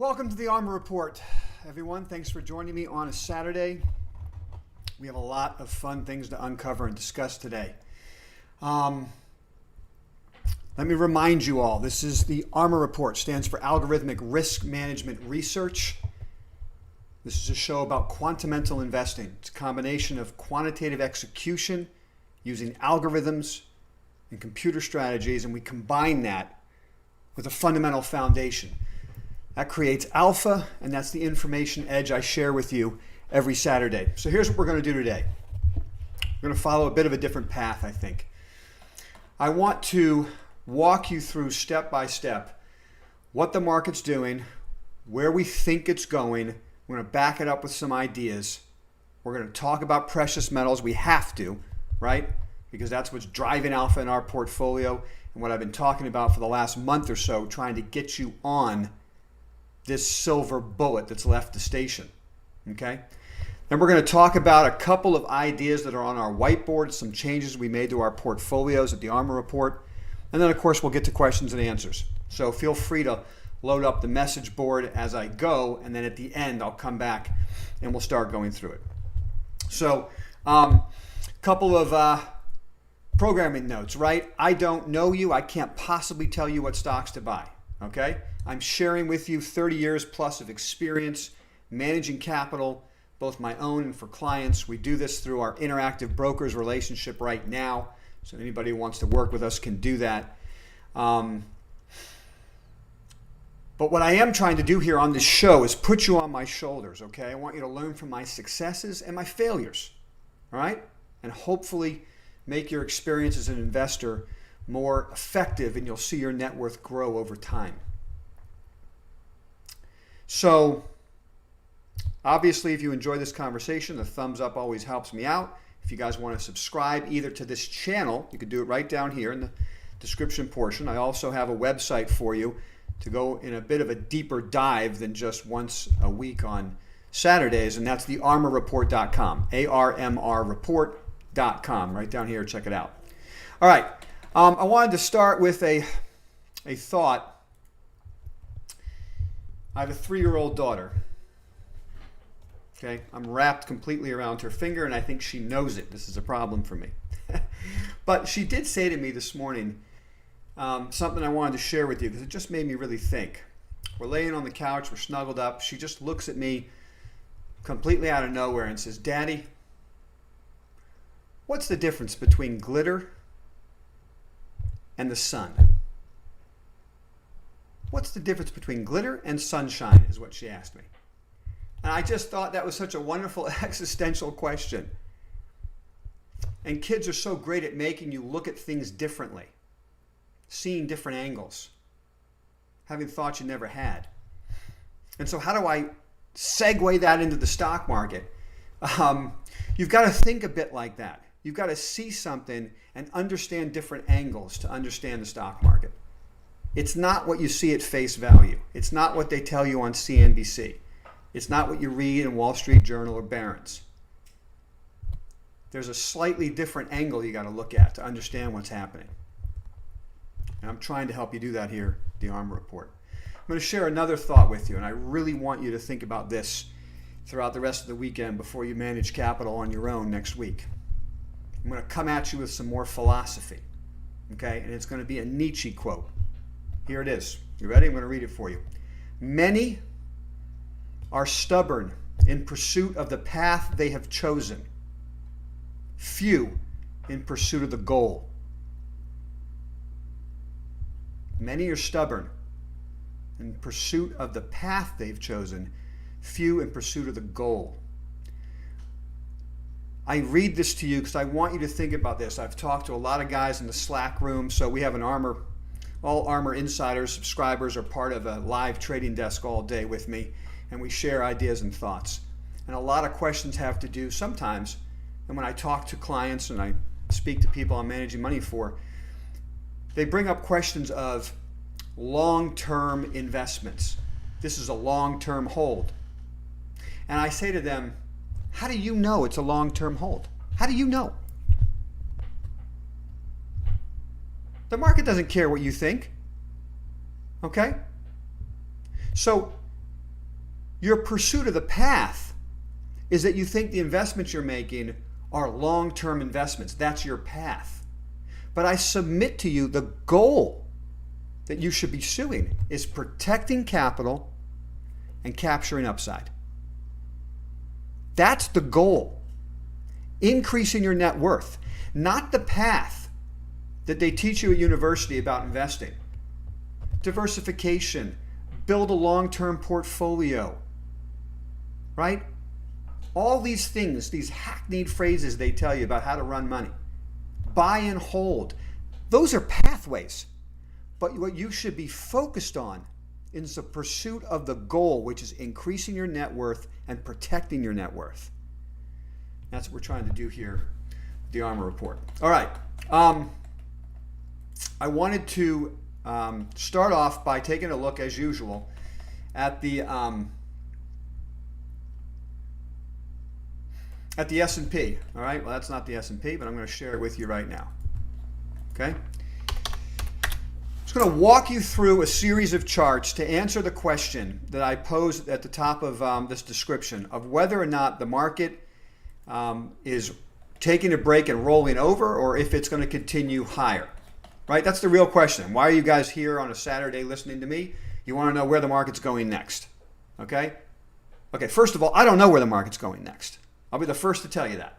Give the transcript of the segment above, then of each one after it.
Welcome to the ARMR Report, everyone. Thanks for joining me on a Saturday. We have a lot of fun things to uncover and discuss today. Let me remind you all, this is the ARMR Report, stands for Algorithmic Risk Management Research. This is a show about quantamental investing. It's a combination of quantitative execution using algorithms and computer strategies, and we combine that with a fundamental foundation. That creates alpha, and that's the information edge I share with you every Saturday. So here's what we're going to do today. We're going to follow a bit of a different path, I think. I want to walk you through step by step what the market's doing, where we think it's going. We're going to back it up with some ideas. We're going to talk about precious metals. We have to, right? Because that's what's driving alpha in our portfolio and what I've been talking about for the last month or so, trying to get you on this silver bullet that's left the station, okay? Then we're going to talk about a couple of ideas that are on our whiteboard, some changes we made to our portfolios at the ARMR Report, and then of course we'll get to questions and answers. So feel free to load up the message board as I go, and then at the end I'll come back and we'll start going through it. So couple of programming notes, right? I don't know you. I can't possibly tell you what stocks to buy, okay? I'm sharing with you 30 years plus of experience managing capital, both my own and for clients. We do this through our interactive brokers relationship right now. So anybody who wants to work with us can do that. But what I am trying to do here on this show is put you on my shoulders, okay? I want you to learn from my successes and my failures, all right? And hopefully make your experience as an investor more effective, and you'll see your net worth grow over time. So obviously, if you enjoy this conversation, the thumbs up always helps me out. If you guys want to subscribe either to this channel, you can do it right down here in the description portion. I also have a website for you to go in a bit of a deeper dive than just once a week on Saturdays, and that's the armorreport.com, ARMRreport.com, right down here. Check it out. All right, I wanted to start with a thought. I have a 3-year-old daughter. Okay, I'm wrapped completely around her finger, and I think she knows it. This is a problem for me. But she did say to me this morning something I wanted to share with you because it just made me really think. We're laying on the couch, we're snuggled up. She just looks at me completely out of nowhere and says, "Daddy, what's the difference between glitter and the sun?" What's the difference between glitter and sunshine is what she asked me. And I just thought that was such a wonderful existential question. And kids are so great at making you look at things differently, seeing different angles, having thoughts you never had. And so how do I segue that into the stock market? You've got to think a bit like that. You've got to see something and understand different angles to understand the stock market. It's not what you see at face value. It's not what they tell you on CNBC. It's not what you read in Wall Street Journal or Barron's. There's a slightly different angle you got to look at to understand what's happening. And I'm trying to help you do that here at the ARMR Report. I'm going to share another thought with you, and I really want you to think about this throughout the rest of the weekend before you manage capital on your own next week. I'm going to come at you with some more philosophy, okay? And it's going to be a Nietzsche quote. Here it is. You ready? I'm going to read it for you. Many are stubborn in pursuit of the path they have chosen. Few in pursuit of the goal. Many are stubborn in pursuit of the path they've chosen. Few in pursuit of the goal. I read this to you because I want you to think about this. I've talked to a lot of guys in the Slack room, so we have an all ARMR Insiders subscribers are part of a live trading desk all day with me, and we share ideas and thoughts. And a lot of questions have to do sometimes, and when I talk to clients and I speak to people I'm managing money for, they bring up questions of long-term investments. This is a long-term hold. And I say to them, how do you know it's a long-term hold? How do you know? The market doesn't care what you think. Okay? So Your pursuit of the path is that you think the investments you're making are long-term investments. That's your path. But I submit to you the goal that you should be pursuing is protecting capital and capturing upside. That's the goal. Increasing your net worth, not the path that they teach you at university about investing. Diversification, build a long-term portfolio, right? All these things, these hackneyed phrases they tell you about how to run money. Buy and hold. Those are pathways. But what you should be focused on is the pursuit of the goal, which is increasing your net worth and protecting your net worth. That's what we're trying to do here, the ARMR report. All right. I wanted to start off by taking a look, as usual, at the S&P. All right. Well, that's not the S&P, but I'm going to share it with you right now. Okay. I'm just going to walk you through a series of charts to answer the question that I posed at the top of this description of whether or not the market is taking a break and rolling over, or if it's going to continue higher. Right? That's the real question. Why are you guys here on a Saturday listening to me? You want to know where the market's going next. Okay? Okay, first of all, I don't know where the market's going next. I'll be the first to tell you that.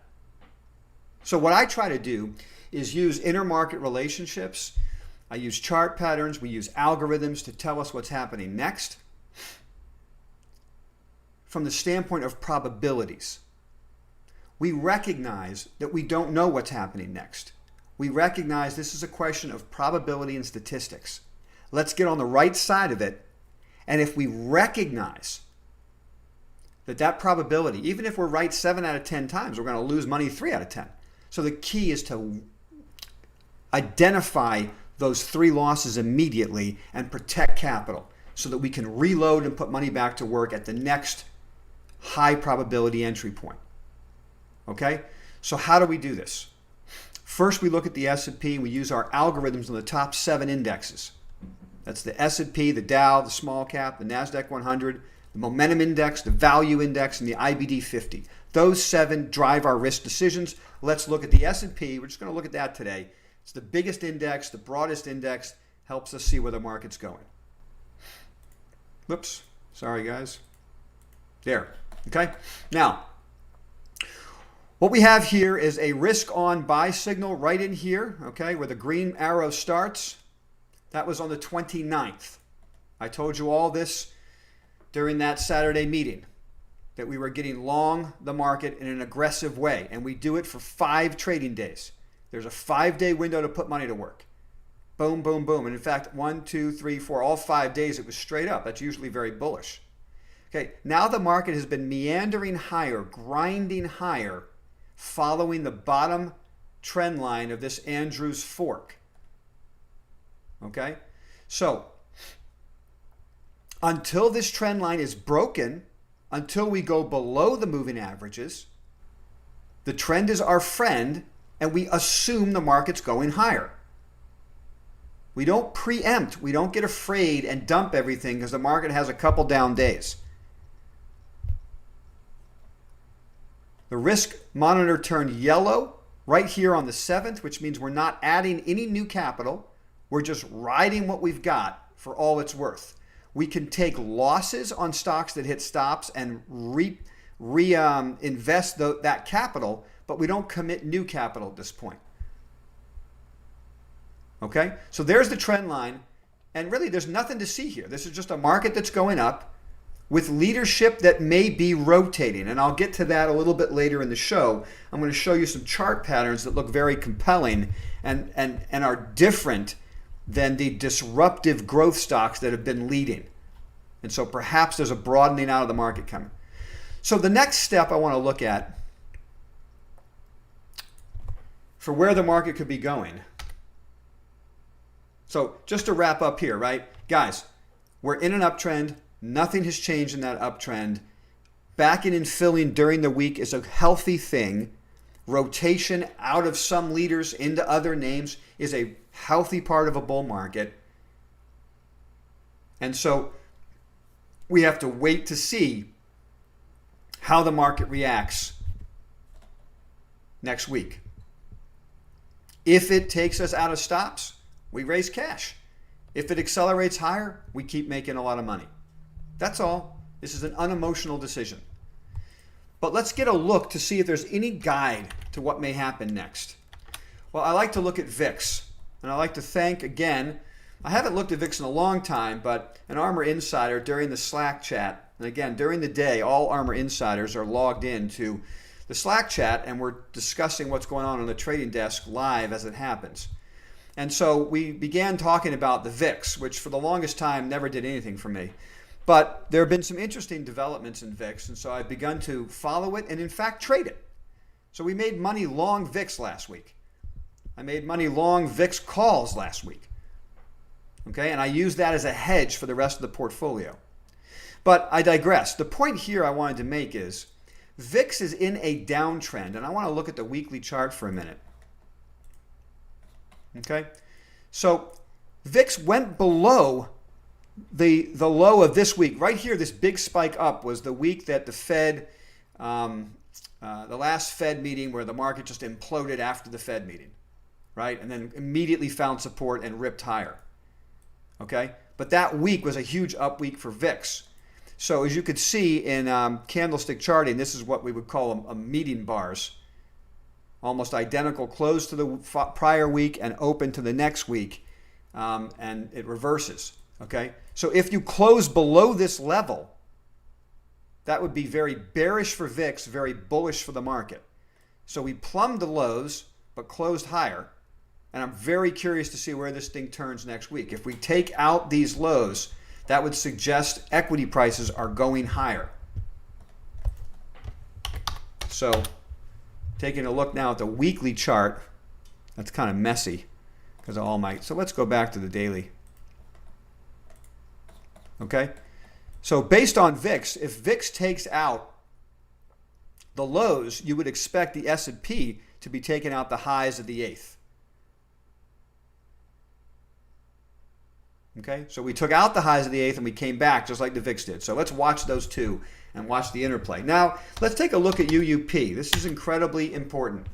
So what I try to do is use intermarket relationships. I use chart patterns. We use algorithms to tell us what's happening next from the standpoint of probabilities. We recognize that we don't know what's happening next. We recognize this is a question of probability and statistics. Let's get on the right side of it. And if we recognize that probability, even if we're right 7 out of 10 times, we're going to lose money 3 out of 10. So the key is to identify those 3 losses immediately and protect capital so that we can reload and put money back to work at the next high probability entry point. Okay? So how do we do this? First, we look at the S&P and we use our algorithms on the top 7 indexes. That's the S&P, the Dow, the small cap, the NASDAQ 100, the momentum index, the value index, and the IBD 50. Those 7 drive our risk decisions. Let's look at the S&P. We're just going to look at that today. It's the biggest index, the broadest index, helps us see where the market's going. Whoops. Sorry, guys. There. Okay? Now, what we have here is a risk on buy signal right in here, okay, where the green arrow starts. That was on the 29th. I told you all this during that Saturday meeting, that we were getting long the market in an aggressive way, and we do it for 5 trading days. There's a 5-day window to put money to work. Boom, boom, boom. And in fact, 1, 2, 3, 4, all 5 days it was straight up. That's usually very bullish. Okay, now the market has been meandering higher, grinding higher, following the bottom trend line of this Andrews fork. Okay, so until this trend line is broken, until we go below the moving averages, the trend is our friend and we assume the market's going higher. We don't preempt, we don't get afraid and dump everything because the market has a couple down days. The risk monitor turned yellow right here on the 7th, which means we're not adding any new capital. We're just riding what we've got for all it's worth. We can take losses on stocks that hit stops and invest that capital, but we don't commit new capital at this point. Okay, so there's the trend line, and really there's nothing to see here. This is just a market that's going up with leadership that may be rotating, and I'll get to that a little bit later in the show. I'm going to show you some chart patterns that look very compelling and are different than the disruptive growth stocks that have been leading. And so perhaps there's a broadening out of the market coming. So the next step I want to look at for where the market could be going. So just to wrap up here, right? Guys, we're in an uptrend. Nothing has changed in that uptrend. Backing and filling during the week is a healthy thing. Rotation out of some leaders into other names is a healthy part of a bull market. And so we have to wait to see how the market reacts next week. If it takes us out of stops, we raise cash. If it accelerates higher, we keep making a lot of money. That's all. This is an unemotional decision. But let's get a look to see if there's any guide to what may happen next. Well, I like to look at VIX, and I like to thank again, I haven't looked at VIX in a long time, but an ARMR Insider during the Slack chat, and again, during the day, all ARMR Insiders are logged into the Slack chat, and we're discussing what's going on the trading desk live as it happens. And so we began talking about the VIX, which for the longest time never did anything for me. But there have been some interesting developments in VIX, and so I've begun to follow it and in fact trade it. So we made money long VIX last week. I made money long VIX calls last week. Okay, and I used that as a hedge for the rest of the portfolio. But I digress. The point here I wanted to make is VIX is in a downtrend, and I want to look at the weekly chart for a minute. Okay, so VIX went below the low of this week. Right here, this big spike up was the week that the Fed, the last Fed meeting where the market just imploded after the Fed meeting, right? And then immediately found support and ripped higher. Okay, but that week was a huge up week for VIX. So as you could see in candlestick charting, this is what we would call a meeting bars. Almost identical close to the prior week and open to the next week, and it reverses. Okay, so if you close below this level, that would be very bearish for VIX, very bullish for the market. So we plumbed the lows but closed higher, and I'm very curious to see where this thing turns next week. If we take out these lows, that would suggest equity prices are going higher. So taking a look now at the weekly chart, that's kind of messy because of all my, so let's go back to the daily. Okay, so based on VIX, if VIX takes out the lows, you would expect the S&P to be taking out the highs of the 8th. Okay, so we took out the highs of the 8th and we came back just like the VIX did. So let's watch those two and watch the interplay. Now, let's take a look at UUP. This is incredibly important.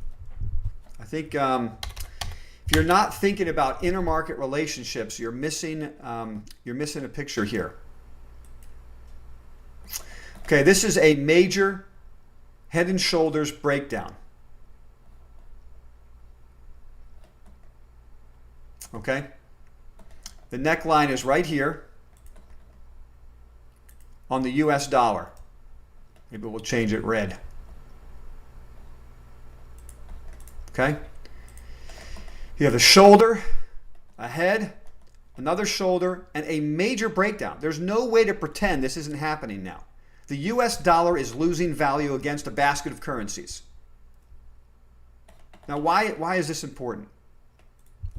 I think if you're not thinking about intermarket relationships, you're missing a picture here. Okay, this is a major head and shoulders breakdown. Okay, the neckline is right here on the US dollar. Maybe we'll change it red. Okay. You have a shoulder, a head, another shoulder, and a major breakdown. There's no way to pretend this isn't happening now. The US dollar is losing value against a basket of currencies. Now, why is this important?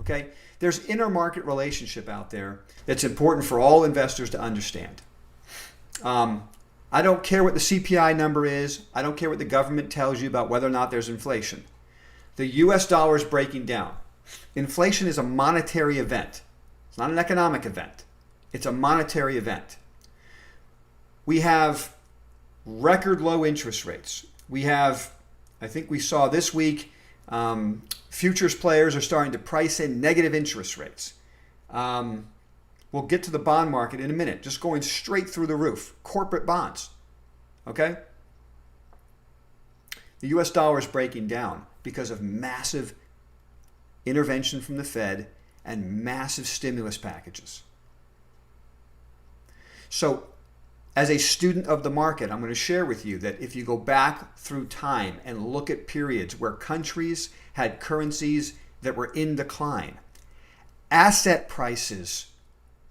Okay, there's intermarket relationship out there that's important for all investors to understand. I don't care what the CPI number is. I don't care what the government tells you about whether or not there's inflation. The US dollar is breaking down. Inflation is a monetary event. It's not an economic event. It's a monetary event. We have record low interest rates. We have, I think we saw this week, futures players are starting to price in negative interest rates. We'll get to the bond market in a minute, just going straight through the roof. Corporate bonds, okay? The US dollar is breaking down because of massive intervention from the Fed and massive stimulus packages. So as a student of the market, I'm going to share with you that if you go back through time and look at periods where countries had currencies that were in decline, asset prices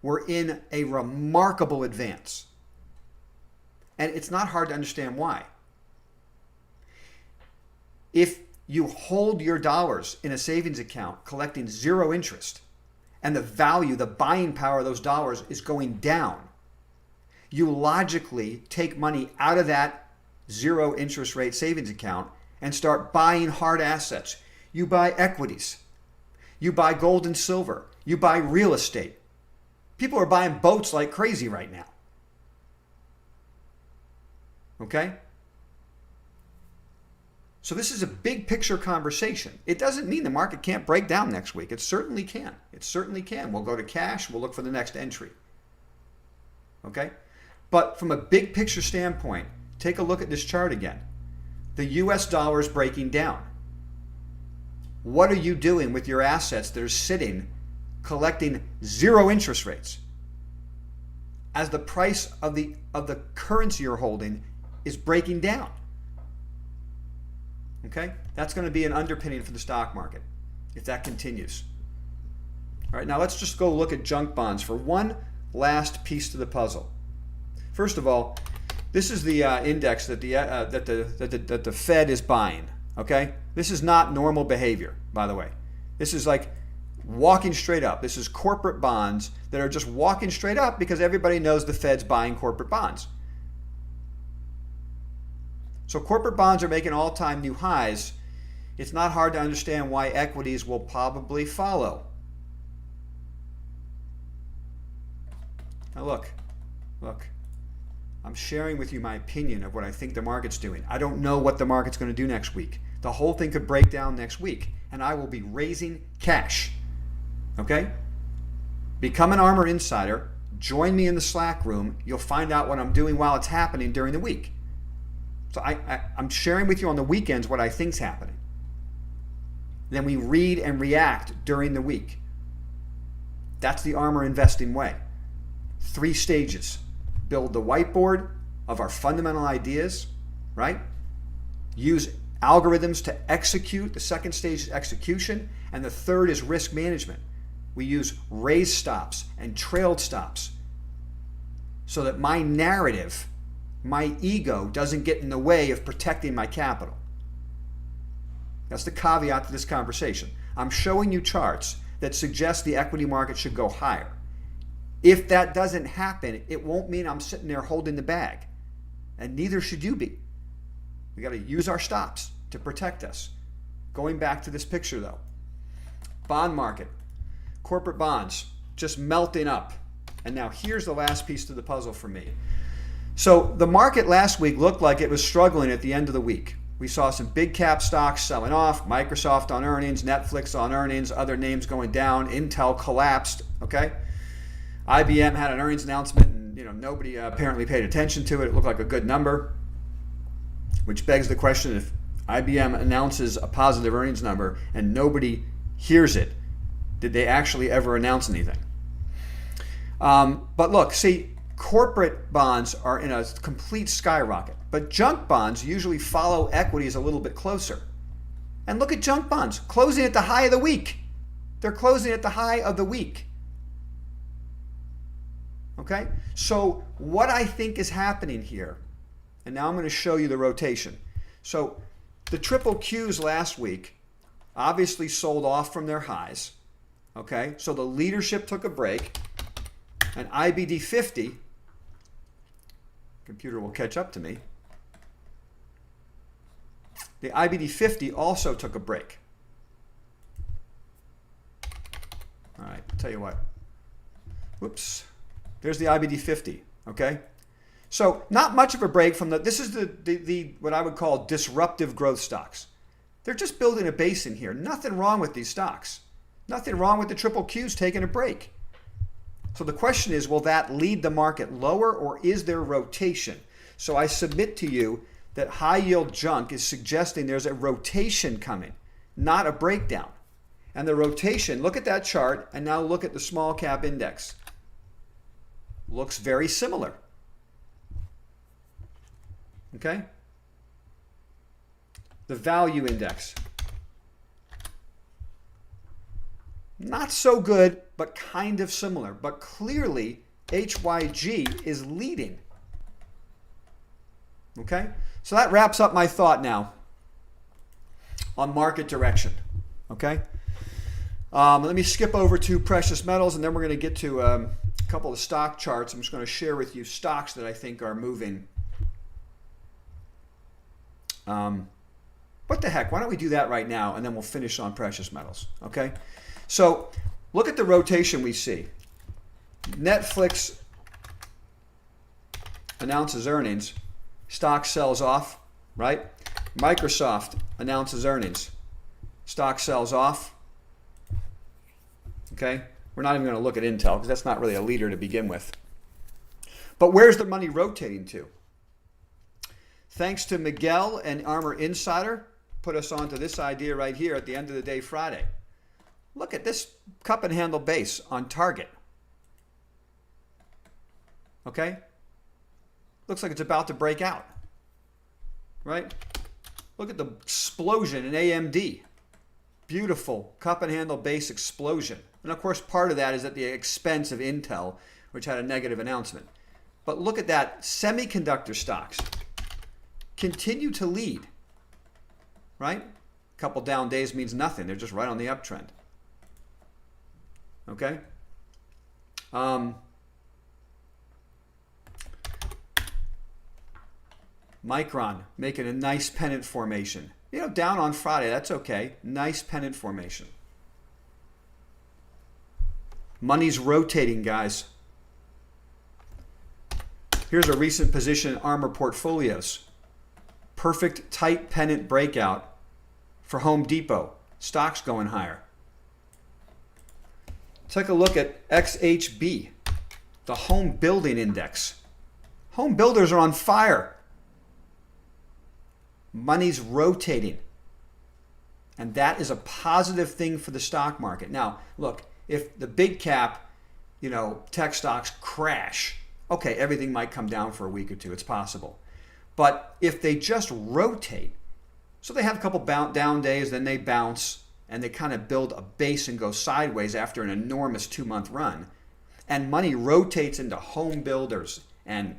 were in a remarkable advance. And it's not hard to understand why. If you hold your dollars in a savings account collecting zero interest, and the value, the buying power of those dollars is going down, you logically take money out of that zero interest rate savings account and start buying hard assets. You buy equities. You buy gold and silver. You buy real estate. People are buying boats like crazy right now. Okay? So this is a big picture conversation. It doesn't mean the market can't break down next week. It certainly can. It certainly can. We'll go to cash. We'll look for the next entry. Okay? But from a big picture standpoint, take a look at this chart again. The US dollar is breaking down. What are you doing with your assets that are sitting collecting zero interest rates as the price of the currency you're holding is breaking down? Okay? That's going to be an underpinning for the stock market if that continues. All right, now let's just go look at junk bonds for one last piece to the puzzle. First of all, this is the index that the Fed is buying. Okay? This is not normal behavior, by the way. This is like walking straight up. This is corporate bonds that are just walking straight up because everybody knows the Fed's buying corporate bonds. So corporate bonds are making all-time new highs. It's not hard to understand why equities will probably follow. Now look. I'm sharing with you my opinion of what I think the market's doing. I don't know what the market's going to do next week. The whole thing could break down next week, and I will be raising cash. Okay? Become an ARMR Insider. Join me in the Slack room. You'll find out what I'm doing while it's happening during the week. So I'm sharing with you on the weekends what I think's happening. Then we read and react during the week. That's the ARMR investing way. 3 stages. Build the whiteboard of our fundamental ideas, right? Use algorithms to execute. The second stage is execution. And the third is risk management. We use raised stops and trailed stops so that my narrative, my ego, doesn't get in the way of protecting my capital. That's the caveat to this conversation. I'm showing you charts that suggest the equity market should go higher. If that doesn't happen, it won't mean I'm sitting there holding the bag. And neither should you be. We got to use our stops to protect us. Going back to this picture though. Bond market. Corporate bonds just melting up. And now here's the last piece to the puzzle for me. So the market last week looked like it was struggling at the end of the week. We saw some big cap stocks selling off, Microsoft on earnings, Netflix on earnings, other names going down, Intel collapsed, okay? IBM had an earnings announcement and nobody apparently paid attention to it. It looked like a good number, which begs the question, if IBM announces a positive earnings number and nobody hears it, did they actually ever announce anything? But look, see, corporate bonds are in a complete skyrocket, but junk bonds usually follow equities a little bit closer. And look at junk bonds closing at the high of the week. They're closing at the high of the week. Okay, so what I think is happening here, and now I'm going to show you the rotation. So the triple Qs last week obviously sold off from their highs. Okay, so the leadership took a break, and IBD 50, computer will catch up to me, the IBD 50 also took a break. All right, I'll tell you what. Whoops. There's the IBD 50, okay? So not much of a break from this is the what I would call disruptive growth stocks. They're just building a base in here. Nothing wrong with these stocks. Nothing wrong with the triple Qs taking a break. So the question is, will that lead the market lower or is there rotation? So I submit to you that high yield junk is suggesting there's a rotation coming, not a breakdown. And the rotation, look at that chart and now look at the small cap index. Looks very similar. Okay? The value index. Not so good, but kind of similar. But clearly, HYG is leading. Okay? So that wraps up my thought now on market direction. Okay? Let me skip over to precious metals, and then we're going to get to a couple of stock charts. I'm just going to share with you stocks that I think are moving. What the heck? Why don't we do that right now, and then we'll finish on precious metals. Okay? So look at the rotation we see. Netflix announces earnings. stock sells off, right? Microsoft announces earnings. Stock sells off. Okay? We're not even going to look at Intel because that's not really a leader to begin with. But where's the money rotating to? Thanks to Miguel and ARMR Insider, put us onto this idea right here at the end of the day Friday. Look at this cup and handle base on target. Okay? Looks like it's about to break out. Right? Look at the explosion in AMD. Beautiful cup and handle base explosion. And of course, part of that is at the expense of Intel, which had a negative announcement. But look at that. Semiconductor stocks continue to lead. Right? A couple down days means nothing. They're just right on the uptrend. Okay? Micron making a nice pennant formation. You know, down on Friday, that's okay. Nice pennant formation. Money's rotating, guys. Here's a recent position in ARMR portfolios. Perfect tight pennant breakout for Home Depot. Stocks going higher. Take a look at XHB, the home building index. Home builders are on fire. Money's rotating. And that is a positive thing for the stock market. Now, look, if the big cap, tech stocks crash, okay, everything might come down for a week or two. It's possible. But if they just rotate, so they have a couple down days, then they bounce, and they kind of build a base and go sideways after an enormous 2-month run, and money rotates into home builders and,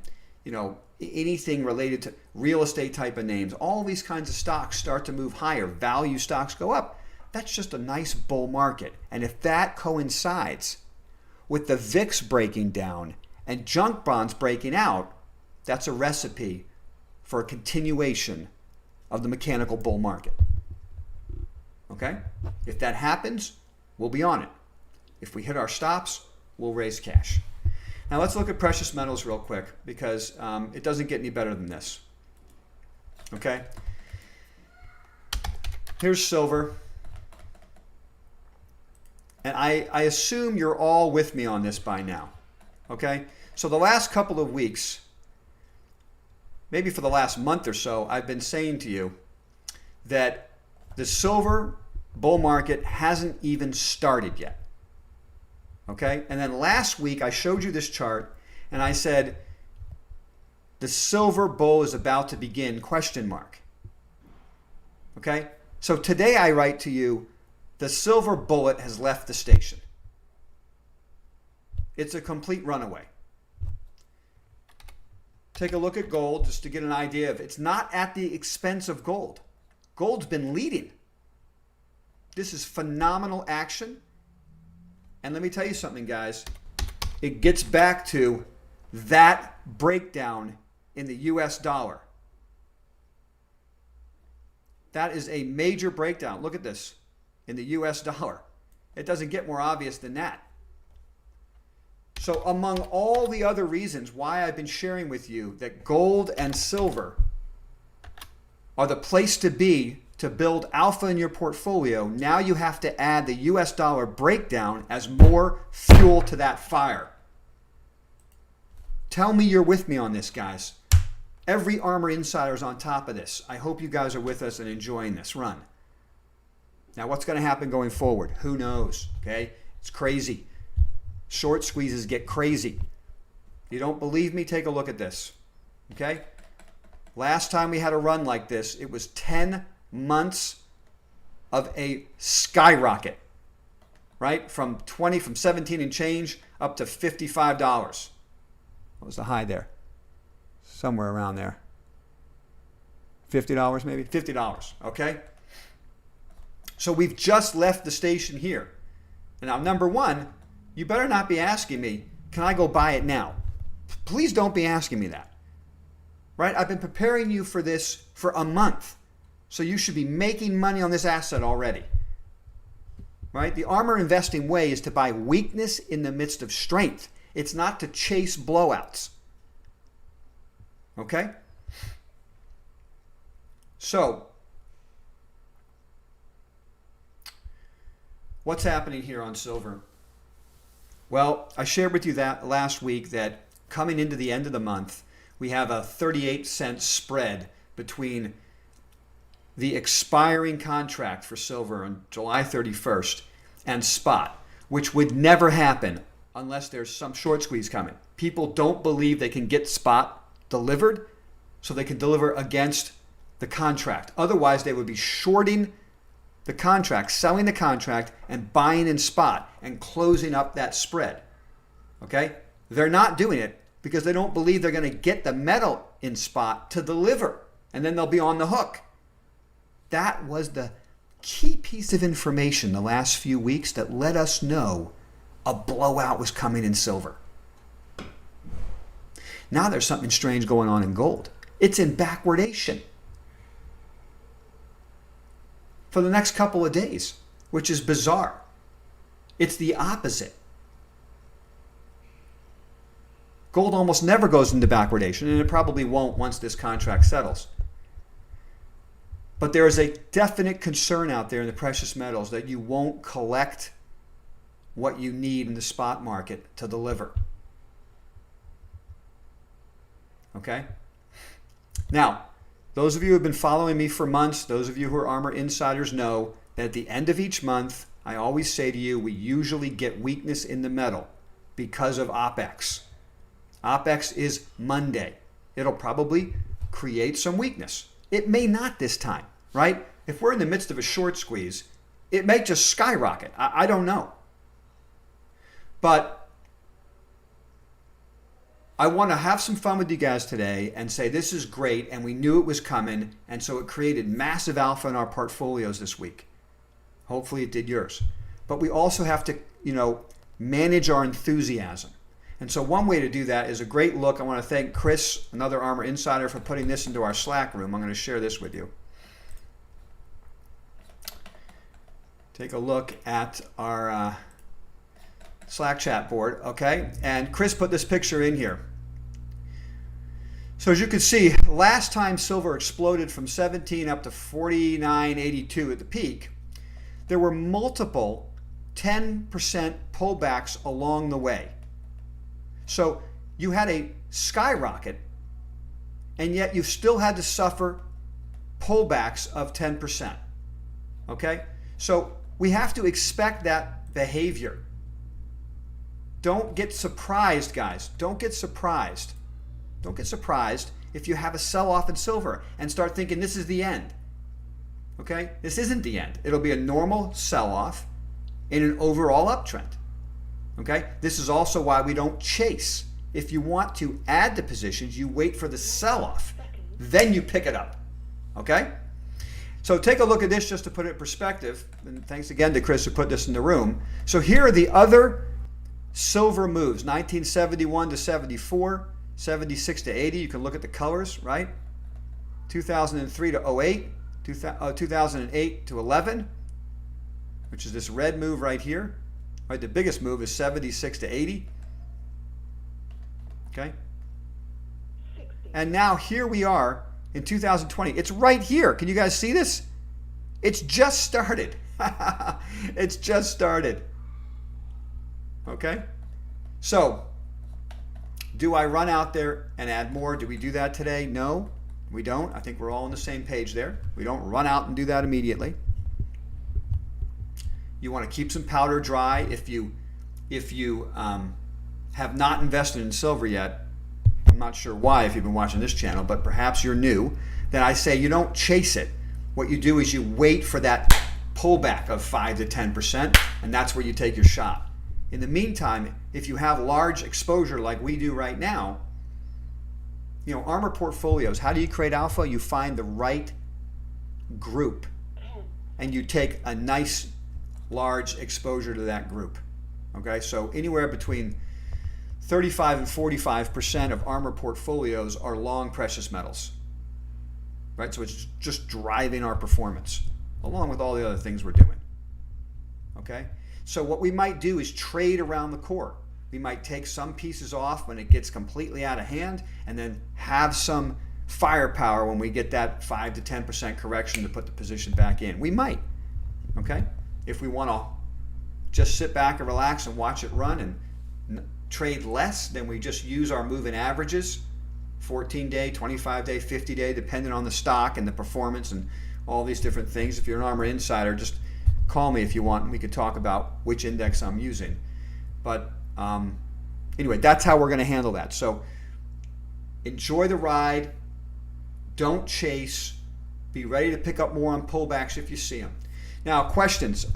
anything related to real estate type of names, all these kinds of stocks start to move higher, value stocks go up. That's just a nice bull market. And if that coincides with the VIX breaking down and junk bonds breaking out, that's a recipe for a continuation of the mechanical bull market. Okay? If that happens, we'll be on it. If we hit our stops, we'll raise cash. Now let's look at precious metals real quick because it doesn't get any better than this. Okay? Here's silver. And I assume you're all with me on this by now. Okay? So the last couple of weeks, maybe for the last month or so, I've been saying to you that the silver bull market hasn't even started yet. Okay? And then last week I showed you this chart and I said the silver bull is about to begin, ? Okay? So today I write to you, the silver bullet has left the station. It's a complete runaway. Take a look at gold just to get an idea of it's not at the expense of gold. Gold's been leading. This is phenomenal action. And let me tell you something, guys. It gets back to that breakdown in the US dollar. That is a major breakdown. Look at this in the US dollar. It doesn't get more obvious than that. So among all the other reasons why I've been sharing with you that gold and silver are the place to be to build alpha in your portfolio, now you have to add the US dollar breakdown as more fuel to that fire. Tell me you're with me on this, guys. Every ARMR Insider is on top of this. I hope you guys are with us and enjoying this run. Now, what's going to happen going forward? Who knows? Okay? It's crazy. Short squeezes get crazy. If you don't believe me, take a look at this. Okay? Last time we had a run like this, it was 10 months of a skyrocket, right? From 17 and change up to $55. What was the high there? Somewhere around there. $50 maybe? $50, okay? So we've just left the station here. And now, number one, you better not be asking me, can I go buy it now? Please don't be asking me that. Right? I've been preparing you for this for a month. So you should be making money on this asset already. Right? The ARMR investing way is to buy weakness in the midst of strength. It's not to chase blowouts. Okay? So, what's happening here on silver? Well, I shared with you that last week that coming into the end of the month, we have a 38-cent spread between the expiring contract for silver on July 31st and spot, which would never happen unless there's some short squeeze coming. People don't believe they can get spot delivered, so they can deliver against the contract. Otherwise, they would be shorting the contract, selling the contract, and buying in spot and closing up that spread. Okay? They're not doing it because they don't believe they're going to get the metal in spot to deliver, and then they'll be on the hook. That was the key piece of information the last few weeks that let us know a blowout was coming in silver. Now there's something strange going on in gold. It's in backwardation for the next couple of days, which is bizarre. It's the opposite. Gold almost never goes into backwardation, and it probably won't once this contract settles. But there is a definite concern out there in the precious metals that you won't collect what you need in the spot market to deliver. Okay? Now, those of you who have been following me for months, those of you who are ARMR Insiders know that at the end of each month, I always say to you, we usually get weakness in the metal because of OPEX. OPEX is Monday. It'll probably create some weakness. It may not this time, right? If we're in the midst of a short squeeze, it may just skyrocket. I don't know. But I want to have some fun with you guys today and say this is great, and we knew it was coming, and so it created massive alpha in our portfolios this week. Hopefully it did yours. But we also have to, manage our enthusiasm. And so one way to do that is a great look. I want to thank Chris, another ARMR Insider, for putting this into our Slack room. I'm going to share this with you. Take a look at our Slack chat board, okay? And Chris put this picture in here. So as you can see, last time silver exploded from 17 up to 49.82 at the peak, there were multiple 10% pullbacks along the way. So you had a skyrocket, and yet you still had to suffer pullbacks of 10%. Okay? So we have to expect that behavior. Don't get surprised, guys. Don't get surprised. Don't get surprised if you have a sell-off in silver and start thinking this is the end. Okay? This isn't the end. It'll be a normal sell-off in an overall uptrend. Okay? This is also why we don't chase. If you want to add to positions, you wait for the sell-off. Then you pick it up. Okay? So take a look at this just to put it in perspective. And thanks again to Chris who put this in the room. So here are the other silver moves. 1971 to 74, 76 to 80. You can look at the colors, right? 2003 to 08, 2008 to 11, which is this red move right here. Right, the biggest move is 76 to 80. Okay? And now here we are in 2020. It's right here. Can you guys see this? It's just started. It's just started. Okay? So, do I run out there and add more? Do we do that today? No, we don't. I think we're all on the same page there. We don't run out and do that immediately. You want to keep some powder dry. If you have not invested in silver yet, I'm not sure why if you've been watching this channel, but perhaps you're new, then I say you don't chase it. What you do is you wait for that pullback of 5 to 10%, and that's where you take your shot. In the meantime, if you have large exposure like we do right now, ARMR portfolios, how do you create alpha? You find the right group, and you take a nice large exposure to that group. Okay, so anywhere between 35 and 45% of ARMR portfolios are long precious metals. Right, so it's just driving our performance along with all the other things we're doing. Okay, so what we might do is trade around the core. We might take some pieces off when it gets completely out of hand and then have some firepower when we get that 5 to 10% correction to put the position back in. We might, okay? If we want to just sit back and relax and watch it run and trade less, then we just use our moving averages, 14-day, 25-day, 50-day, depending on the stock and the performance and all these different things. If you're an ARMR Insider, just call me if you want and we could talk about which index I'm using. But anyway, that's how we're going to handle that. So enjoy the ride. Don't chase. Be ready to pick up more on pullbacks if you see them. Now, questions.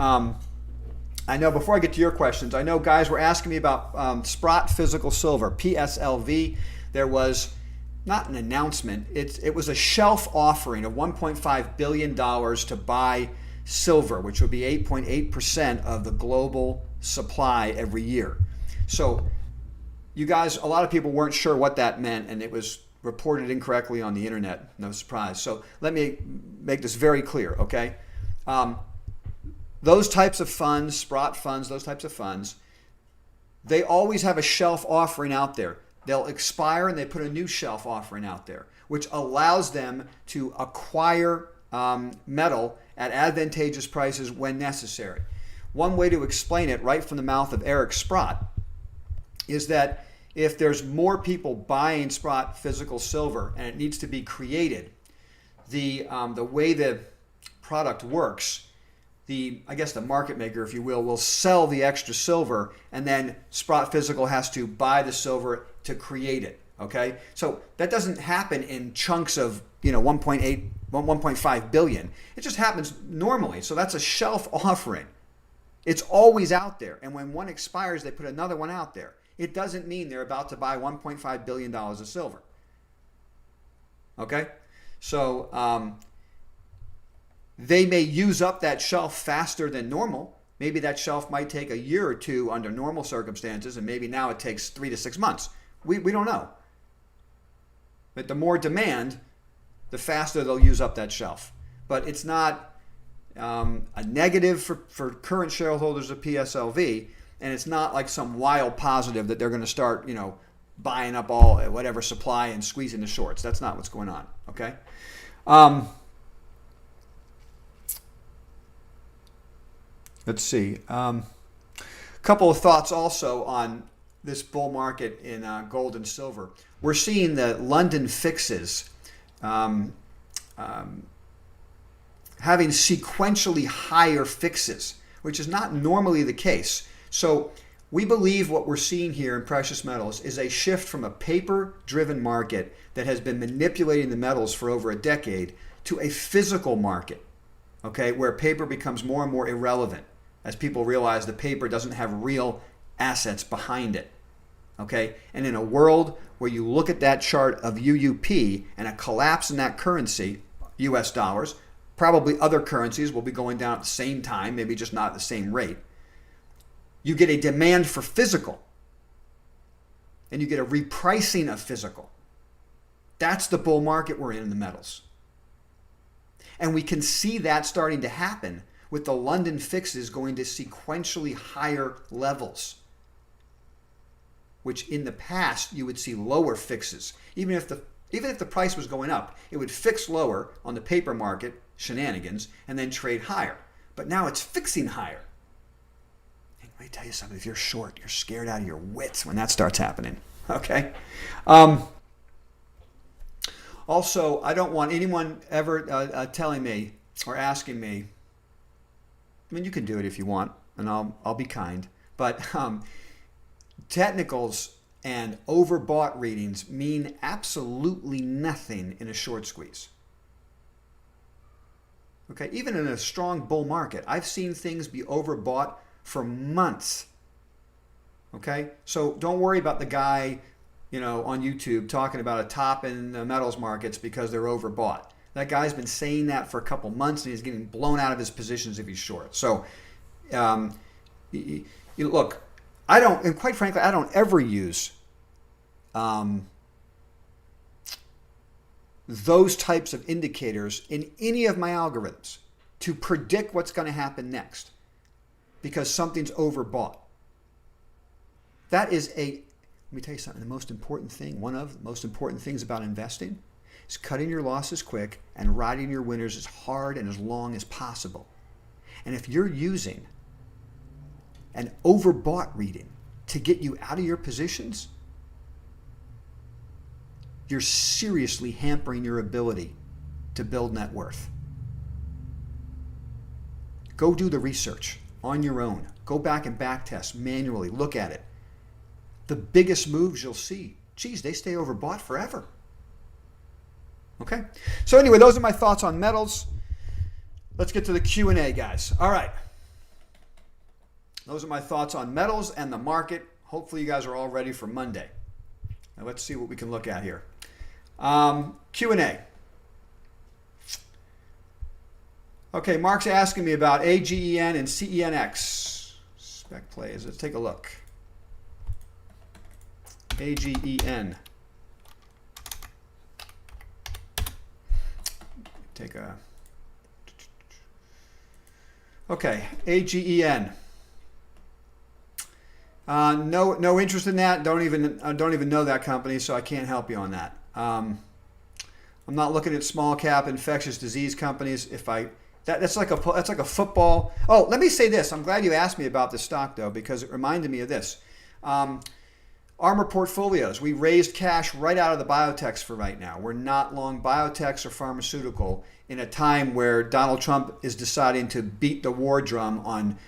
I know before I get to your questions, I know guys were asking me about Sprott Physical Silver, PSLV. There was not an announcement. It was a shelf offering of $1.5 billion to buy silver, which would be 8.8% of the global supply every year. So you guys, a lot of people weren't sure what that meant, and it was reported incorrectly on the internet. No surprise. So let me make this very clear, okay? Those types of funds, Sprott funds, those types of funds, they always have a shelf offering out there. They'll expire and they put a new shelf offering out there, which allows them to acquire metal at advantageous prices when necessary. One way to explain it right from the mouth of Eric Sprott is that if there's more people buying Sprott physical silver and it needs to be created, the way the product works, I guess the market maker, if you will sell the extra silver, and then Sprott Physical has to buy the silver to create it. Okay, so that doesn't happen in chunks of 1.5 billion. It just happens normally. So that's a shelf offering. It's always out there, and when one expires, they put another one out there. It doesn't mean they're about to buy $1.5 billion of silver. Okay, so they may use up that shelf faster than normal. Maybe that shelf might take a year or two under normal circumstances, and maybe now it takes 3 to 6 months. We don't know. But the more demand, the faster they'll use up that shelf. But it's not a negative for current shareholders of PSLV, and it's not like some wild positive that they're going to start, buying up all whatever supply and squeezing the shorts. That's not what's going on. Okay. Let's see. A couple of thoughts also on this bull market in gold and silver. We're seeing the London fixes having sequentially higher fixes, which is not normally the case. So we believe what we're seeing here in precious metals is a shift from a paper-driven market that has been manipulating the metals for over a decade to a physical market, okay, where paper becomes more and more irrelevant as people realize the paper doesn't have real assets behind it. Okay, and in a world where you look at that chart of UUP and a collapse in that currency, US dollars, probably other currencies will be going down at the same time, maybe just not at the same rate. You get a demand for physical, and you get a repricing of physical. That's the bull market we're in the metals. And we can see that starting to happen with the London fixes going to sequentially higher levels, which in the past you would see lower fixes. Even if the price was going up, it would fix lower on the paper market, shenanigans, and then trade higher. But now it's fixing higher. And let me tell you something, if you're short, you're scared out of your wits when that starts happening. Okay? Also, I don't want anyone ever telling me or asking me, I mean, you can do it if you want, and I'll be kind, but technicals and overbought readings mean absolutely nothing in a short squeeze. Okay, even in a strong bull market, I've seen things be overbought for months. Okay, so don't worry about the guy, on YouTube talking about a top in the metals markets because they're overbought. That guy's been saying that for a couple months, and he's getting blown out of his positions if he's short. So, look, I don't, and quite frankly, I don't ever use those types of indicators in any of my algorithms to predict what's going to happen next because something's overbought. That is let me tell you something, one of the most important things about investing is cutting your losses quick and riding your winners as hard and as long as possible. And if you're using an overbought reading to get you out of your positions, you're seriously hampering your ability to build net worth. Go do the research on your own. Go back and back test manually. Look at it. The biggest moves you'll see, geez, they stay overbought forever. Okay? So anyway, those are my thoughts on metals. Let's get to the Q&A, guys. All right. Those are my thoughts on metals and the market. Hopefully you guys are all ready for Monday. Now let's see what we can look at here. Q&A. Okay, Mark's asking me about AGEN and CENX. Spec plays. Let's take a look. AGEN. Take a... Okay, AGEN. No interest in that. Don't even know that company, so I can't help you on that. I'm not looking at small cap infectious disease companies. That's like a football. Oh, let me say this. I'm glad you asked me about this stock though, because it reminded me of this. ARMR portfolios. We raised cash right out of the biotechs for right now. We're not long biotechs or pharmaceutical in a time where Donald Trump is deciding to beat the war drum on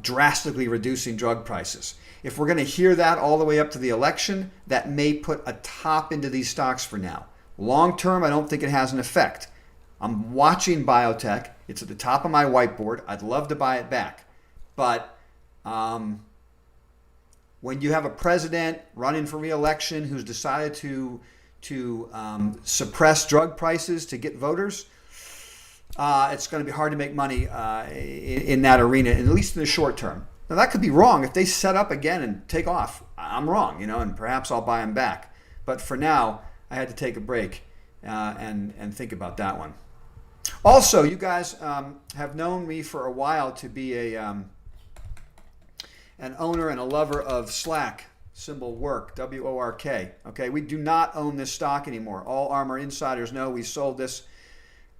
drastically reducing drug prices. If we're going to hear that all the way up to the election, that may put a top into these stocks for now. Long term, I don't think it has an effect. I'm watching biotech. It's at the top of my whiteboard. I'd love to buy it back. But when you have a president running for re-election who's decided to suppress drug prices to get voters, it's going to be hard to make money in that arena, at least in the short term. Now, that could be wrong. If they set up again and take off, I'm wrong, and perhaps I'll buy them back. But for now, I had to take a break and think about that one. Also, you guys have known me for a while to be an owner and a lover of Slack, symbol work, WORK. Okay, we do not own this stock anymore. All ARMR Insiders know we sold this,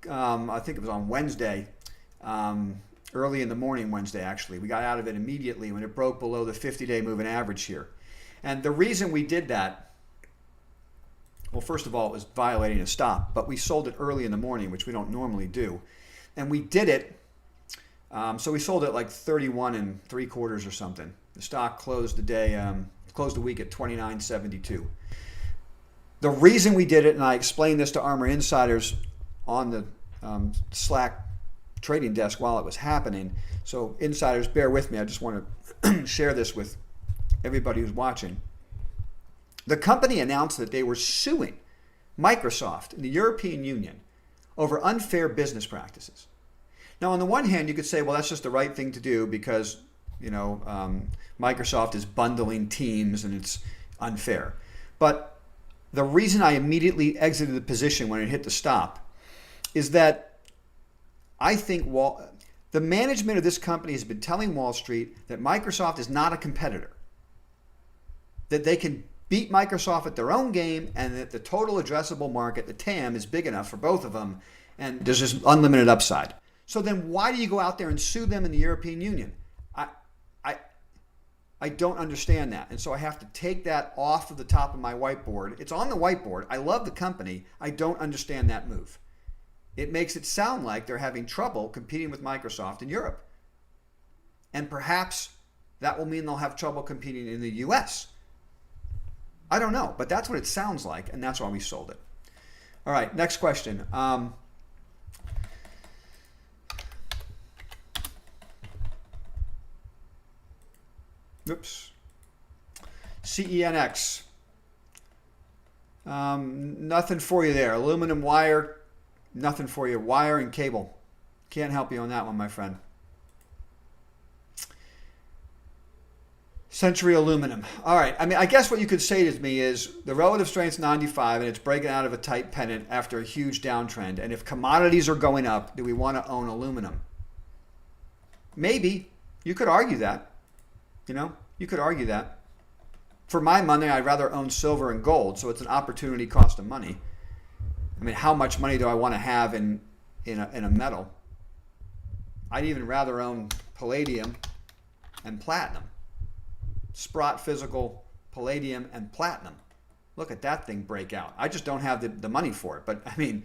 I think it was on Wednesday, early in the morning Wednesday actually. We got out of it immediately when it broke below the 50-day moving average here. And the reason we did that, well, first of all, it was violating a stop, but we sold it early in the morning, which we don't normally do. And we did it, so we sold it like 31 3/4 or something. The stock closed the week at 29.72. The reason we did it, and I explained this to ARMR Insiders on the Slack trading desk while it was happening, so insiders, bear with me. I just want to share this with everybody who's watching. The company announced that they were suing Microsoft in the European Union over unfair business practices. Now, on the one hand, you could say, well, that's just the right thing to do because, Microsoft is bundling Teams and it's unfair. But the reason I immediately exited the position when it hit the stop is that I think the management of this company has been telling Wall Street that Microsoft is not a competitor, that they can beat Microsoft at their own game, and that the total addressable market, the TAM, is big enough for both of them, and there's just unlimited upside. So then why do you go out there and sue them in the European Union? I don't understand that. And so I have to take that off of the top of my whiteboard. It's on the whiteboard. I love the company. I don't understand that move. It makes it sound like they're having trouble competing with Microsoft in Europe. And perhaps that will mean they'll have trouble competing in the US. I don't know, but that's what it sounds like, and that's why we sold it. All right, next question. Oops. CENX. Nothing for you there. Aluminum wire, nothing for you. Wire and cable. Can't help you on that one, my friend. Century Aluminum. All right. I mean, I guess what you could say to me is the relative strength's 95 and it's breaking out of a tight pennant after a huge downtrend. And if commodities are going up, do we want to own aluminum? Maybe. You could argue that. You could argue that. For my money, I'd rather own silver and gold, so it's an opportunity cost of money. I mean, how much money do I want to have in a metal? I'd even rather own palladium and platinum. Sprott Physical, palladium and platinum. Look at that thing break out. I just don't have the money for it. But I mean,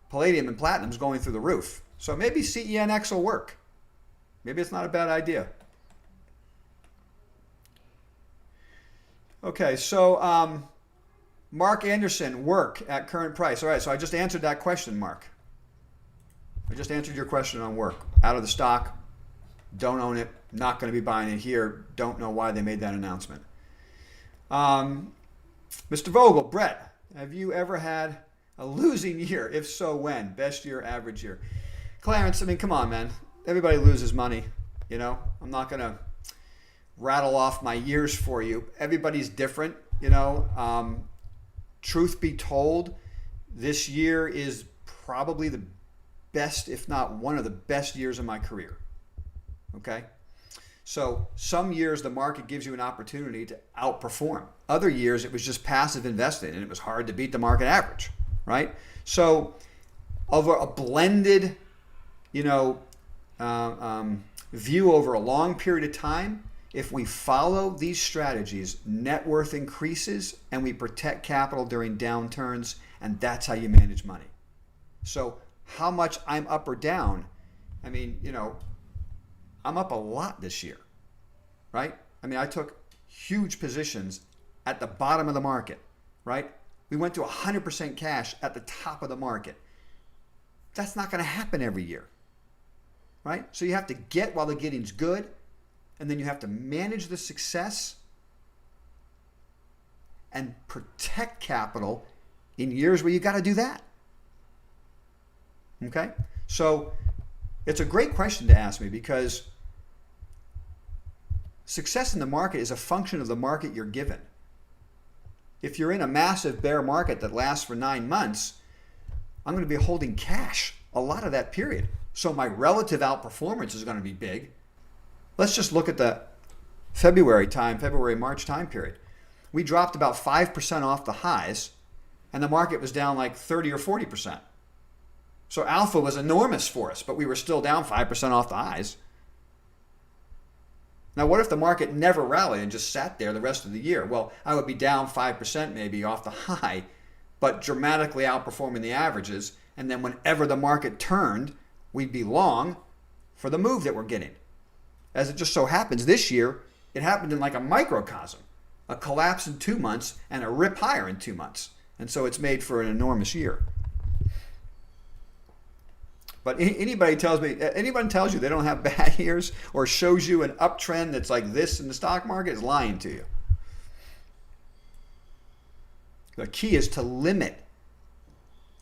palladium and platinum is going through the roof. So maybe CENX will work. Maybe it's not a bad idea. Okay, so Mark Anderson, work at current price. All right, so I just answered that question, Mark. I just answered your question on work. Out of the stock, don't own it, not going to be buying it here. Don't know why they made that announcement. Mr. Vogel, Brett, have you ever had a losing year? If so, when? Best year, average year? Clarence, I mean, come on, man. Everybody loses money, you know. I'm not going to rattle off my years for you. Everybody's different, you know. Truth be told, this year is probably the best, if not one of the best years of my career. Okay? So some years the market gives you an opportunity to outperform. Other years it was just passive investing and it was hard to beat the market average, right? So over a blended, you know, view over a long period of time, if we follow these strategies, net worth increases and we protect capital during downturns, and that's how you manage money. So how much I'm up or down, I mean, you know, I'm up a lot this year, right? I mean, I took huge positions at the bottom of the market, right? We went to 100% cash at the top of the market. That's not going to happen every year, right? So you have to get while the getting's good, and then you have to manage the success and protect capital in years where you got to do that. Okay? So it's a great question to ask me, because success in the market is a function of the market you're given. If you're in a massive bear market that lasts for 9 months, I'm going to be holding cash a lot of that period. So my relative outperformance is going to be big. Let's just look at the February-March time period. We dropped about 5% off the highs, and the market was down like 30 or 40%. So alpha was enormous for us, but we were still down 5% off the highs. Now, what if the market never rallied and just sat there the rest of the year? Well, I would be down 5% maybe off the high, but dramatically outperforming the averages. And then whenever the market turned, we'd be long for the move that we're getting. As it just so happens, this year, it happened in like a microcosm, a collapse in 2 months and a rip higher in 2 months. And so it's made for an enormous year. But anybody tells you they don't have bad years or shows you an uptrend that's like this in the stock market is lying to you. The key is to limit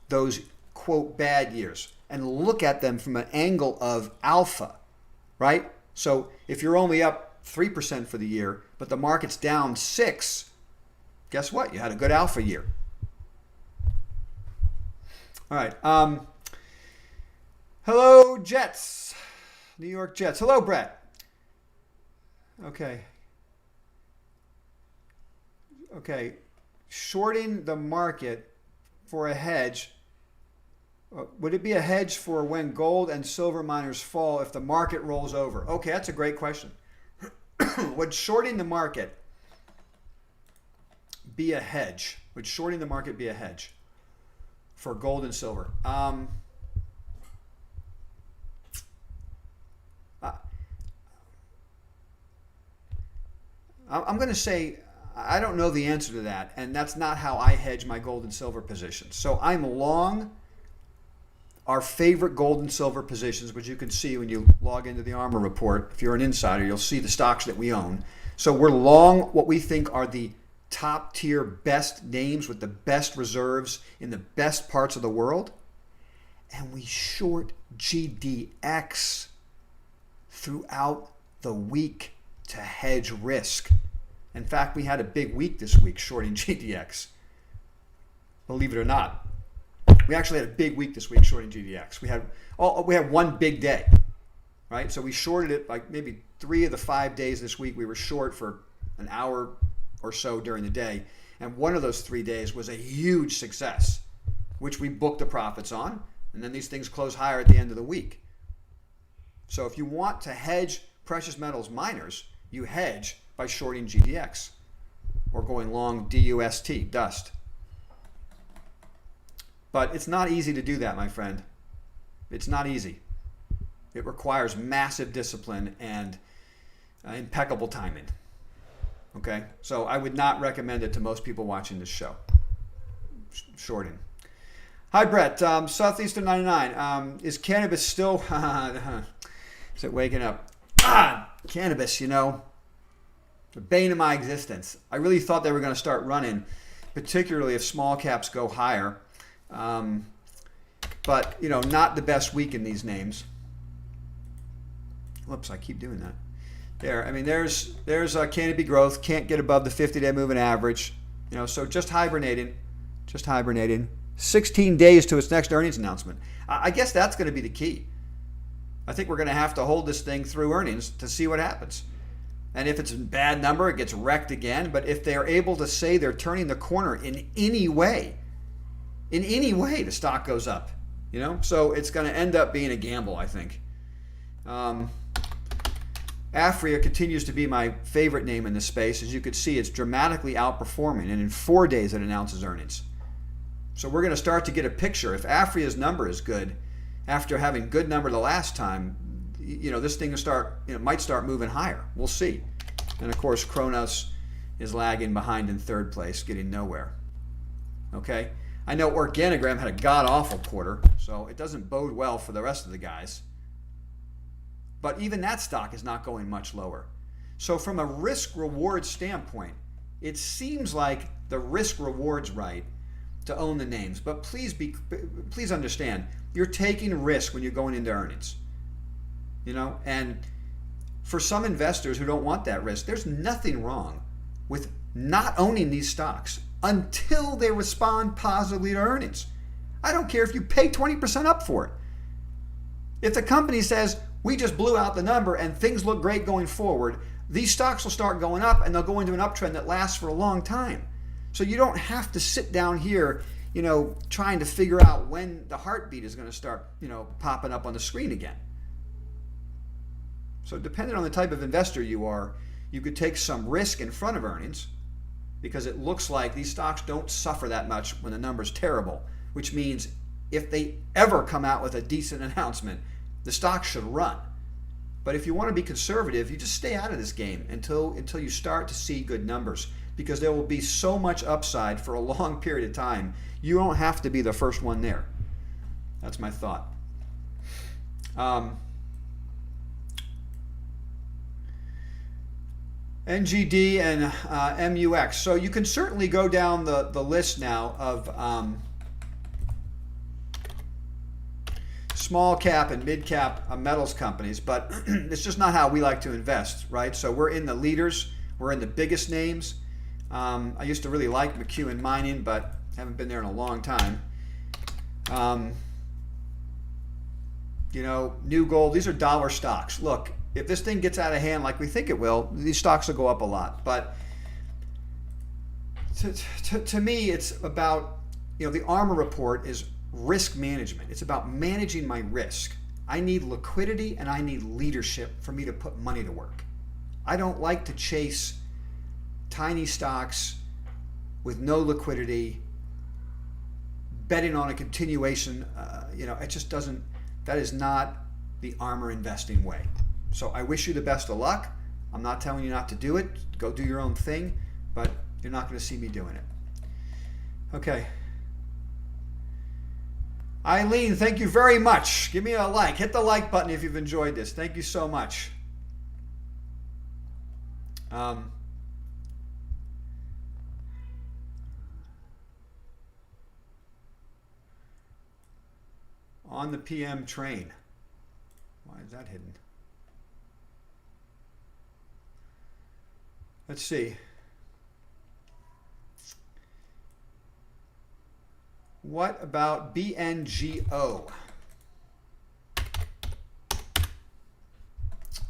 those, quote, bad years and look at them from an angle of alpha, right? So if you're only up 3% for the year, but the market's down 6%, guess what? You had a good alpha year. All right. Hello, Jets. New York Jets. Hello, Brett. Okay. Shorting the market for a hedge. Would it be a hedge for when gold and silver miners fall if the market rolls over? Okay, that's a great question. Would shorting the market be a hedge? Would shorting the market be a hedge for gold and silver? I'm going to say I don't know the answer to that, and that's not how I hedge my gold and silver positions. So I'm long our favorite gold and silver positions, which you can see when you log into the ARMR report. If you're an insider, you'll see the stocks that we own. So we're long what we think are the top tier best names with the best reserves in the best parts of the world. And we short GDX throughout the week to hedge risk. In fact, we had a big week this week shorting GDX. Believe it or not. We actually had a big week this week shorting GDX. We had one big day, right? So we shorted it like maybe 3 of the 5 days this week. We were short for an hour or so during the day. And one of those 3 days was a huge success. which we book the profits on, and then these things close higher at the end of the week. So if you want to hedge precious metals miners, you hedge by shorting GDX or going long DUST, dust. But it's not easy to do that, my friend. It's not easy. It requires massive discipline and impeccable timing. Okay? So I would not recommend it to most people watching this show. Shorting. Hi, Brett. Southeastern 99. Is cannabis still... Is it waking up? Cannabis, you know. The bane of my existence. I really thought they were going to start running, particularly if small caps go higher. But, you know, not the best week in these names. Whoops, I keep doing that. There, I mean, there's canopy growth, can't get above the 50-day moving average. You know, so just hibernating. 16 days to its next earnings announcement. I guess that's going to be the key. I think we're going to have to hold this thing through earnings to see what happens. And if it's a bad number, it gets wrecked again. But if they're able to say they're turning the corner in any way, the stock goes up. You know, so it's going to end up being a gamble, I think. Afria continues to be my favorite name in this space. As you can see, it's dramatically outperforming, and in 4 days it announces earnings. So we're going to start to get a picture. If Afria's number is good, after having good number the last time, you know, this thing might start moving higher. We'll see. And of course, Kronos is lagging behind in third place, getting nowhere. Okay? I know Organogram had a god-awful quarter, so it doesn't bode well for the rest of the guys. But even that stock is not going much lower. So from a risk-reward standpoint, it seems like the risk-reward's right to own the names. But please understand, you're taking risk when you're going into earnings. You know, and for some investors who don't want that risk, there's nothing wrong with not owning these stocks until they respond positively to earnings. I don't care if you pay 20% up for it. If the company says, we just blew out the number and things look great going forward, these stocks will start going up and they'll go into an uptrend that lasts for a long time. So you don't have to sit down here, you know, trying to figure out when the heartbeat is going to start, you know, popping up on the screen again. So depending on the type of investor you are, you could take some risk in front of earnings because it looks like these stocks don't suffer that much when the number's terrible, which means if they ever come out with a decent announcement, the stock should run. But if you want to be conservative, you just stay out of this game until you start to see good numbers, because there will be so much upside for a long period of time. You don't have to be the first one there. That's my thought. NGD and MUX. So you can certainly go down the list now of small cap and mid cap metals companies, but it's just not how we like to invest, right? So we're in the leaders, we're in the biggest names. I used to really like McEwen Mining, but haven't been there in a long time. You know, New Gold, these are dollar stocks. Look, if this thing gets out of hand like we think it will, these stocks will go up a lot. But to me, it's about, you know, the ARMR report is risk management. It's about managing my risk. I need liquidity and I need leadership for me to put money to work. I don't like to chase tiny stocks with no liquidity, betting on a continuation. You know, it just doesn't, that is not the ARMR investing way. So I wish you the best of luck. I'm not telling you not to do it. Go do your own thing, but you're not going to see me doing it. Okay. Eileen, thank you very much. Give me a like. Hit the like button if you've enjoyed this. Thank you so much. On the PM train. Why is that hidden? Let's see. What about BNGO?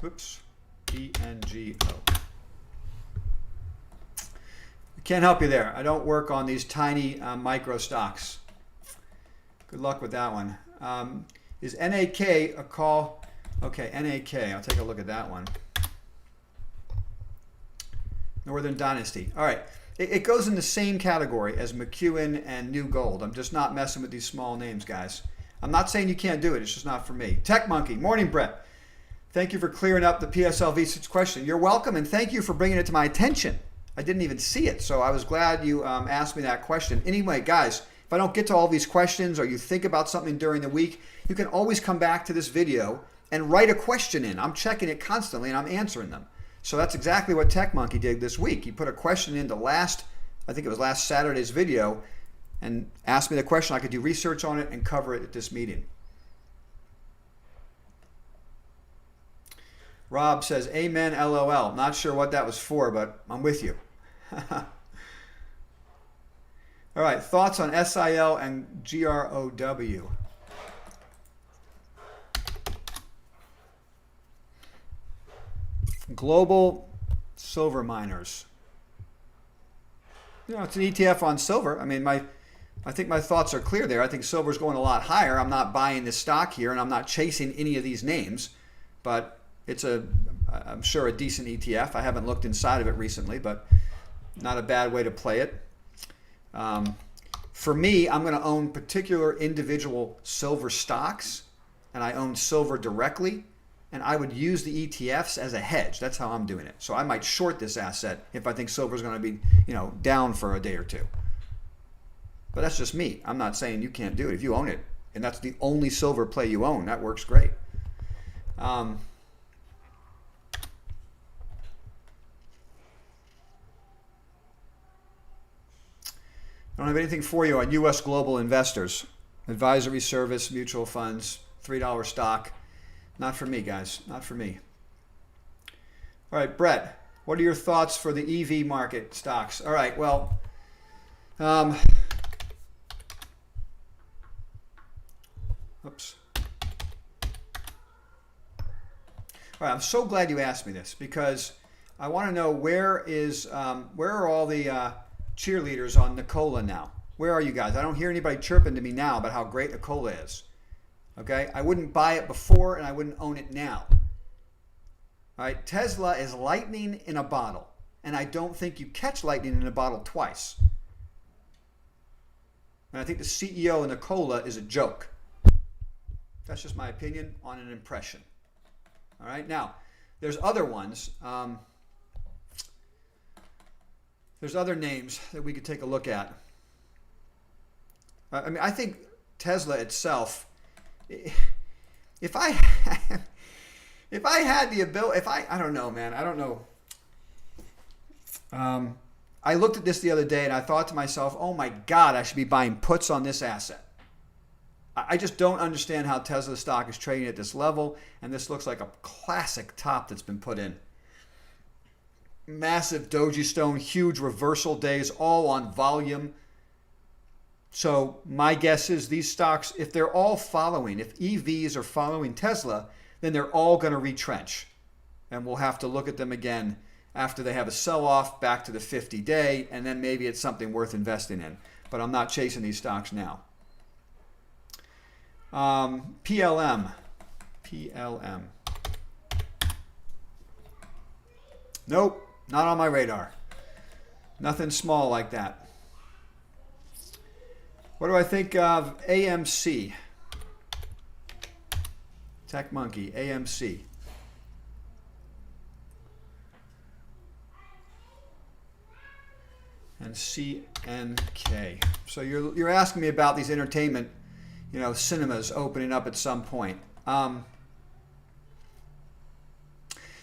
Oops, BNGO. I can't help you there. I don't work on these tiny micro stocks. Good luck with that one. Is NAK a call? Okay, NAK. I'll take a look at that one. Northern Dynasty. All right. It goes in the same category as McEwen and New Gold. I'm just not messing with these small names, guys. I'm not saying you can't do it. It's just not for me. Tech Monkey. Morning, Brett. Thank you for clearing up the PSLV question. You're welcome, and thank you for bringing it to my attention. I didn't even see it, so I was glad you asked me that question. Anyway, guys, if I don't get to all these questions or you think about something during the week, you can always come back to this video and write a question in. I'm checking it constantly, and I'm answering them. So that's exactly what Tech Monkey did this week. He put a question into I think it was last Saturday's video, and asked me the question. I could do research on it and cover it at this meeting. Rob says, amen, LOL. Not sure what that was for, but I'm with you. All right, thoughts on SIL and GROW. Global silver miners. You know, it's an ETF on silver. I mean, I think my thoughts are clear there. I think silver's going a lot higher. I'm not buying this stock here, and I'm not chasing any of these names, but it's I'm sure a decent ETF. I haven't looked inside of it recently, but not a bad way to play it. For me, I'm going to own particular individual silver stocks, and I own silver directly, and I would use the ETFs as a hedge. That's how I'm doing it. So I might short this asset if I think silver is going to be, down for a day or two. But that's just me. I'm not saying you can't do it. If you own it, and that's the only silver play you own, that works great. I don't have anything for you on U.S. global investors. Advisory service, mutual funds, $3 stock. Not for me, guys. Not for me. All right, Brett, what are your thoughts for the EV market stocks? All right, well, oops. All right, I'm so glad you asked me this because I want to know where are all the cheerleaders on Nikola now? Where are you guys? I don't hear anybody chirping to me now about how great Nikola is. Okay, I wouldn't buy it before and I wouldn't own it now. All right, Tesla is lightning in a bottle, and I don't think you catch lightning in a bottle twice. And I think the CEO of Nikola is a joke. That's just my opinion on an impression. All right, now there's other ones. There's other names that we could take a look at. I mean, I think Tesla itself. If I had the ability, I don't know, man. I don't know. I looked at this the other day and I thought to myself, oh my God, I should be buying puts on this asset. I just don't understand how Tesla stock is trading at this level, and this looks like a classic top that's been put in. Massive doji stone, huge reversal days, all on volume. So my guess is these stocks, if they're all following, if EVs are following Tesla, then they're all going to retrench. And we'll have to look at them again after they have a sell-off back to the 50-day, and then maybe it's something worth investing in. But I'm not chasing these stocks now. PLM. Nope, not on my radar. Nothing small like that. What do I think of AMC? Tech Monkey, AMC. And CNK. So you're asking me about these entertainment, cinemas opening up at some point.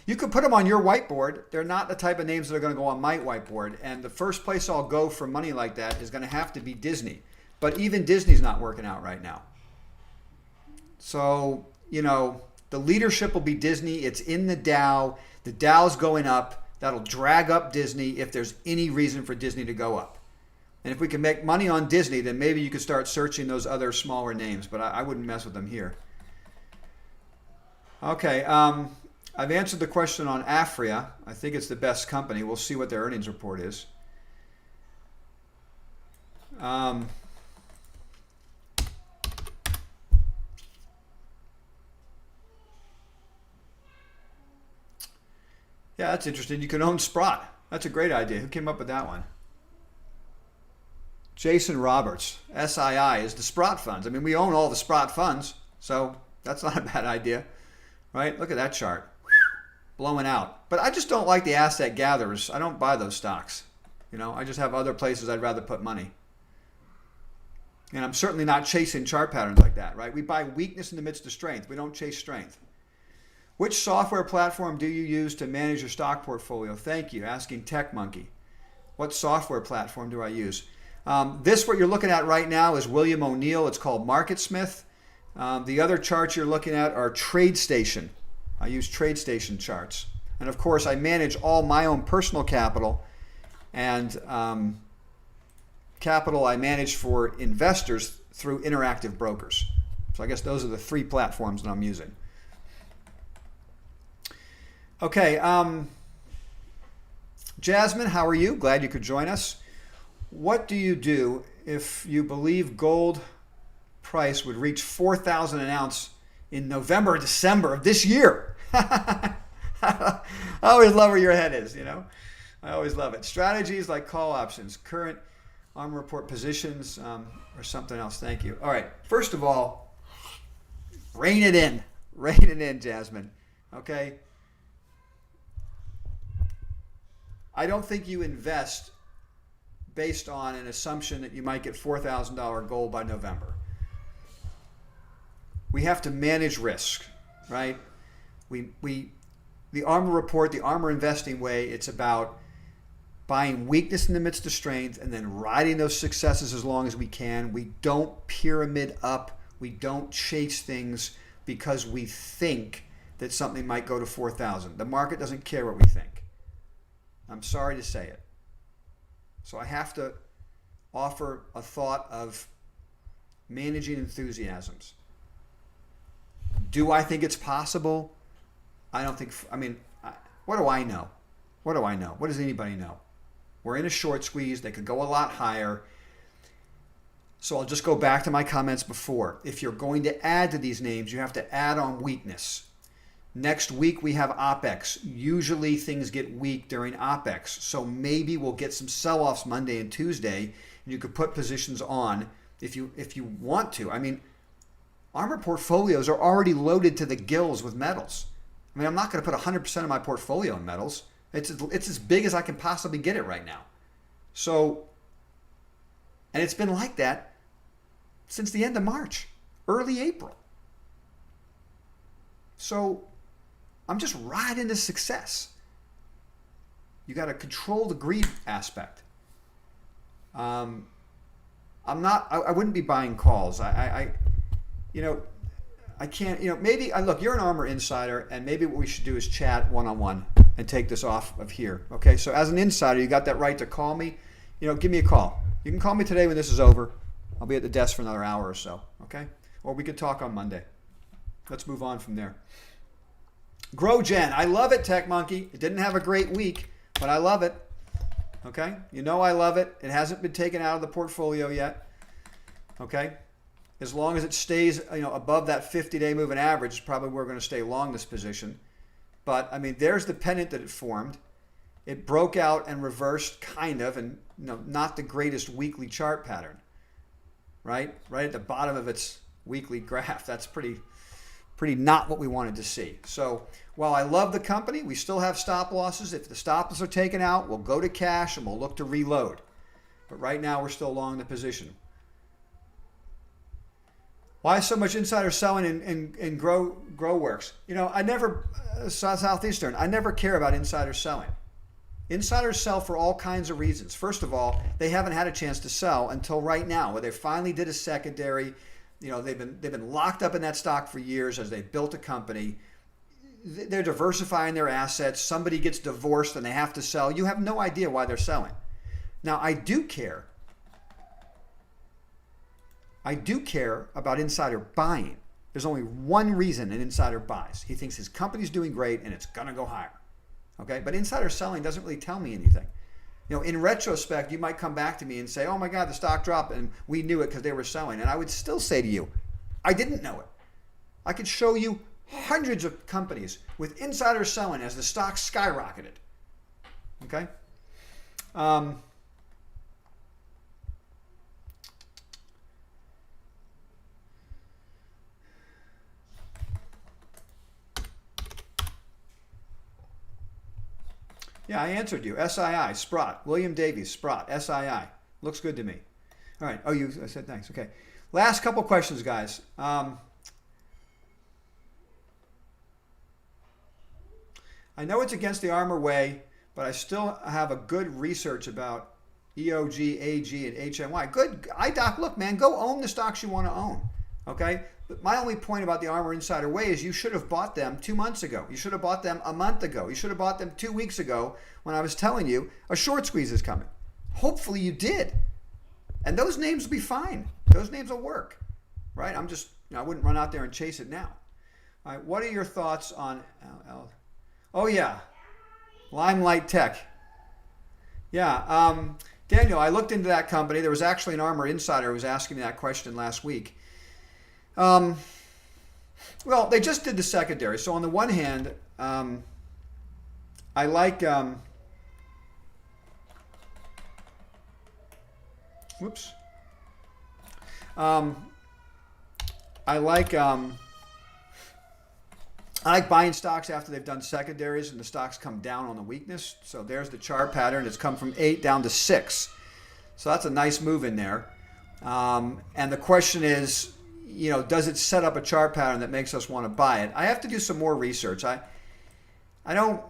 You could put them on your whiteboard. They're not the type of names that are going to go on my whiteboard. And the first place I'll go for money like that is going to have to be Disney. But even Disney's not working out right now. So, the leadership will be Disney. It's in the Dow. The Dow's going up. That'll drag up Disney if there's any reason for Disney to go up. And if we can make money on Disney, then maybe you could start searching those other smaller names. But I wouldn't mess with them here. Okay. I've answered the question on Afria. I think it's the best company. We'll see what their earnings report is. Yeah, that's interesting. You can own Sprott. That's a great idea. Who came up with that one? Jason Roberts, SII, is the Sprott funds. I mean, we own all the Sprott funds, so that's not a bad idea, right? Look at that chart. Blowing out. But I just don't like the asset gatherers. I don't buy those stocks. I just have other places I'd rather put money. And I'm certainly not chasing chart patterns like that, right? We buy weakness in the midst of strength. We don't chase strength. Which software platform do you use to manage your stock portfolio? Thank you. Asking Tech Monkey. What software platform do I use? What you're looking at right now is William O'Neill. It's called MarketSmith. The other charts you're looking at are TradeStation. I use TradeStation charts. And of course, I manage all my own personal capital and capital I manage for investors through Interactive Brokers. So I guess those are the three platforms that I'm using. Okay, Jasmine, how are you? Glad you could join us. What do you do if you believe gold price would reach 4,000 an ounce in November or December of this year? I always love where your head is, I always love it. Strategies like call options, current ARMR report positions, or something else. Thank you. All right. First of all, rein it in. Rein it in, Jasmine. Okay? I don't think you invest based on an assumption that you might get $4,000 gold by November. We have to manage risk, right? The ARMR report, the ARMR investing way, it's about buying weakness in the midst of strength and then riding those successes as long as we can. We don't pyramid up. We don't chase things because we think that something might go to 4,000. The market doesn't care what we think. I'm sorry to say it. So I have to offer a thought of managing enthusiasms. Do I think it's possible? I don't think, what do I know? What do I know? What does anybody know? We're in a short squeeze. They could go a lot higher. So I'll just go back to my comments before. If you're going to add to these names, you have to add on weakness. Next week we have OPEX. Usually things get weak during OPEX. So maybe we'll get some sell-offs Monday and Tuesday, and you could put positions on if you want to. ARMR portfolios are already loaded to the gills with metals. I'm not going to put 100% of my portfolio in metals. It's as big as I can possibly get it right now. So, and it's been like that since the end of March, early April. So I'm just riding this success. You got to control the greed aspect. I wouldn't be buying calls. I can't, maybe, look, you're an ARMR insider, and maybe what we should do is chat one-on-one and take this off of here. Okay, so as an insider, you got that right to call me. Give me a call. You can call me today when this is over. I'll be at the desk for another hour or so, okay? Or we could talk on Monday. Let's move on from there. GrowGen, I love it, Tech Monkey. It didn't have a great week, but I love it. Okay, I love it. It hasn't been taken out of the portfolio yet. Okay, as long as it stays, above that 50-day moving average, probably we're going to stay long this position. But there's the pennant that it formed. It broke out and reversed, kind of, and not the greatest weekly chart pattern. Right at the bottom of its weekly graph. That's pretty not what we wanted to see. So while I love the company, we still have stop losses. If the stop losses are taken out, we'll go to cash and we'll look to reload. But right now we're still long the position. Why so much insider selling in GrowWorks? I never, Southeastern, I never care about insider selling. Insiders sell for all kinds of reasons. First of all, they haven't had a chance to sell until right now, where they finally did a secondary. They've been locked up in that stock for years as they built a company. They're diversifying their assets. Somebody gets divorced and they have to sell. You have no idea why they're selling. Now, I do care about insider buying. There's only one reason an insider buys. He thinks his company's doing great and it's going to go higher. Okay? But insider selling doesn't really tell me anything. In retrospect, you might come back to me and say, oh my God, the stock dropped and we knew it because they were selling. And I would still say to you, I didn't know it. I could show you hundreds of companies with insider selling as the stock skyrocketed. Okay? Yeah, I answered you. SII, Sprott. William Davies, Sprott, SII. Looks good to me. All right. Oh, I said thanks. Okay. Last couple questions, guys. I know it's against the ARMR way, but I still have a good research about EOG, AG, and HMY. Good. IDOC, look, man, go own the stocks you want to own. Okay? But my only point about the ARMR Insider way is you should have bought them 2 months ago. You should have bought them a month ago. You should have bought them 2 weeks ago when I was telling you a short squeeze is coming. Hopefully you did. And those names will be fine. Those names will work. Right? I wouldn't run out there and chase it now. All right, what are your thoughts on Oh yeah. Limelight Tech. Yeah, Daniel, I looked into that company. There was actually an ARMR Insider who was asking me that question last week. Well, they just did the secondary. So on the one hand, I like I like buying stocks after they've done secondaries and the stocks come down on the weakness. So there's the chart pattern. It's come from 8 down to 6. So that's a nice move in there. And the question is, does it set up a chart pattern that makes us want to buy it? I have to do some more research. I don't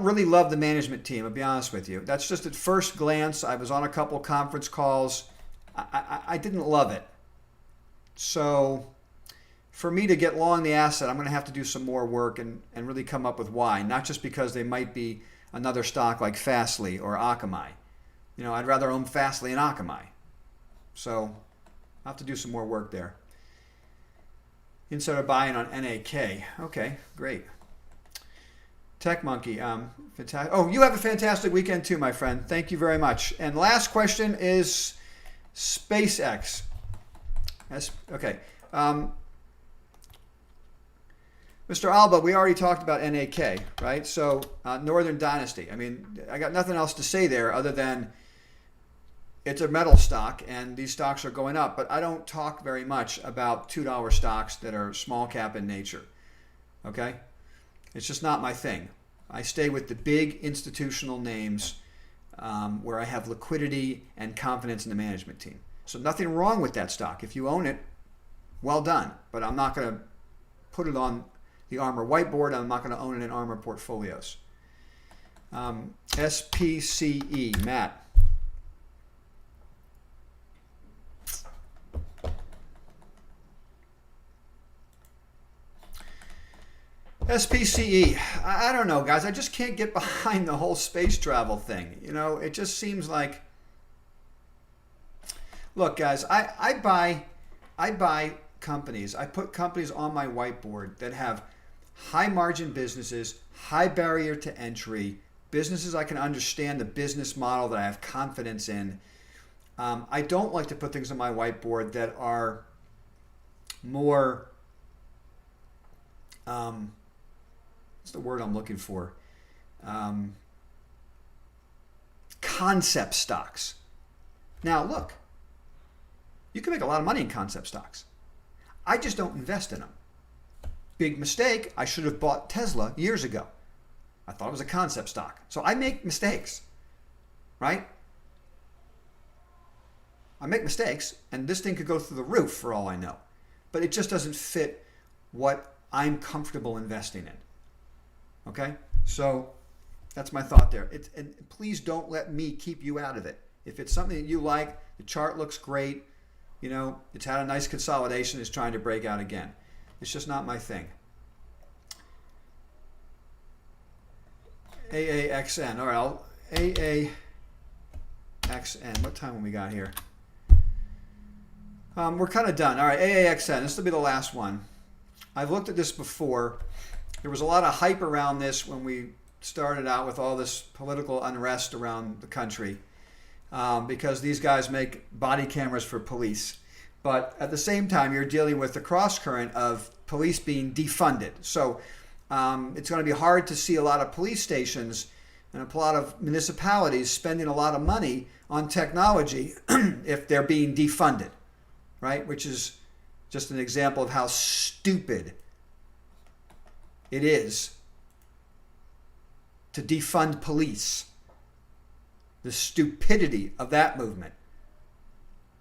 really love the management team, I'll be honest with you. That's just at first glance. I was on a couple conference calls. I didn't love it. So for me to get long the asset, I'm going to have to do some more work and really come up with why. Not just because they might be another stock like Fastly or Akamai. I'd rather own Fastly and Akamai. So I'll have to do some more work there. Instead of buying on NAK. Okay, great. Tech Monkey. Fantastic. Oh, you have a fantastic weekend too, my friend. Thank you very much. And last question is SpaceX. Okay. Mr. Alba, we already talked about NAK, right? So Northern Dynasty. I mean, I got nothing else to say there other than it's a metal stock and these stocks are going up. But I don't talk very much about $2 stocks that are small cap in nature. Okay? It's just not my thing. I stay with the big institutional names where I have liquidity and confidence in the management team. So nothing wrong with that stock. If you own it, well done. But I'm not going to put it on the ARMR whiteboard. I'm not going to own it in ARMR portfolios. SPCE, Matt. SPCE, I don't know, guys. I just can't get behind the whole space travel thing. It just seems like, look, guys, I buy companies. I put companies on my whiteboard that have high margin businesses, high barrier to entry, businesses I can understand the business model that I have confidence in. I don't like to put things on my whiteboard that are more, what's the word I'm looking for? Concept stocks. Now, look, you can make a lot of money in concept stocks. I just don't invest in them. Big mistake. I should have bought Tesla years ago. I thought it was a concept stock. So I make mistakes, right? I make mistakes, and this thing could go through the roof for all I know. But it just doesn't fit what I'm comfortable investing in. Okay? So that's my thought there. And please don't let me keep you out of it. If it's something that you like, the chart looks great, it's had a nice consolidation, it's trying to break out again. It's just not my thing. AAXN. All right, AAXN. What time have we got here? We're kind of done. All right, AAXN. This will be the last one. I've looked at this before. There was a lot of hype around this when we started out with all this political unrest around the country because these guys make body cameras for police. But at the same time, you're dealing with the cross current of police being defunded. So it's going to be hard to see a lot of police stations and a lot of municipalities spending a lot of money on technology if they're being defunded, right? Which is just an example of how stupid it is to defund police. The stupidity of that movement.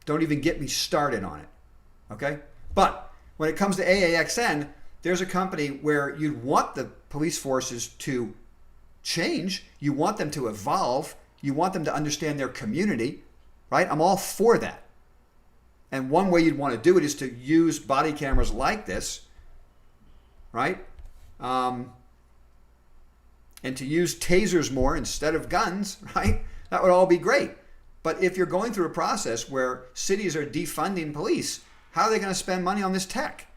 Don't even get me started on it, okay? But when it comes to AAXN, there's a company where you'd want the police forces to change. You want them to evolve. You want them to understand their community, right? I'm all for that. And one way you'd want to do it is to use body cameras like this, right? And to use tasers more instead of guns, right? That would all be great. But if you're going through a process where cities are defunding police, how are they going to spend money on this tech?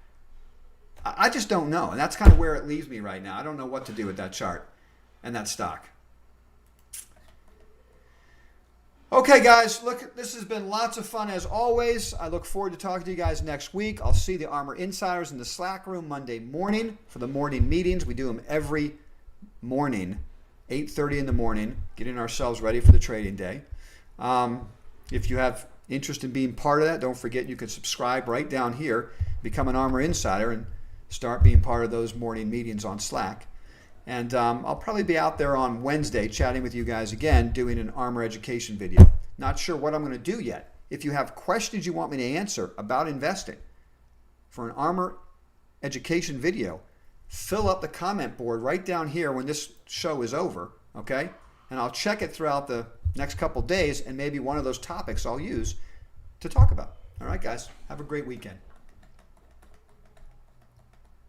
I just don't know. And that's kind of where it leaves me right now. I don't know what to do with that chart and that stock. Okay, guys, look, this has been lots of fun as always. I look forward to talking to you guys next week. I'll see the ARMR Insiders in the Slack room Monday morning for the morning meetings. We do them every morning, 8:30 in the morning, getting ourselves ready for the trading day. If you have interest in being part of that, don't forget you can subscribe right down here, become an ARMR Insider, and start being part of those morning meetings on Slack. And I'll probably be out there on Wednesday chatting with you guys again, doing an ARMR education video. Not sure what I'm going to do yet. If you have questions you want me to answer about investing for an ARMR education video, fill up the comment board right down here when this show is over, okay? And I'll check it throughout the next couple days, and maybe one of those topics I'll use to talk about. All right, guys, have a great weekend.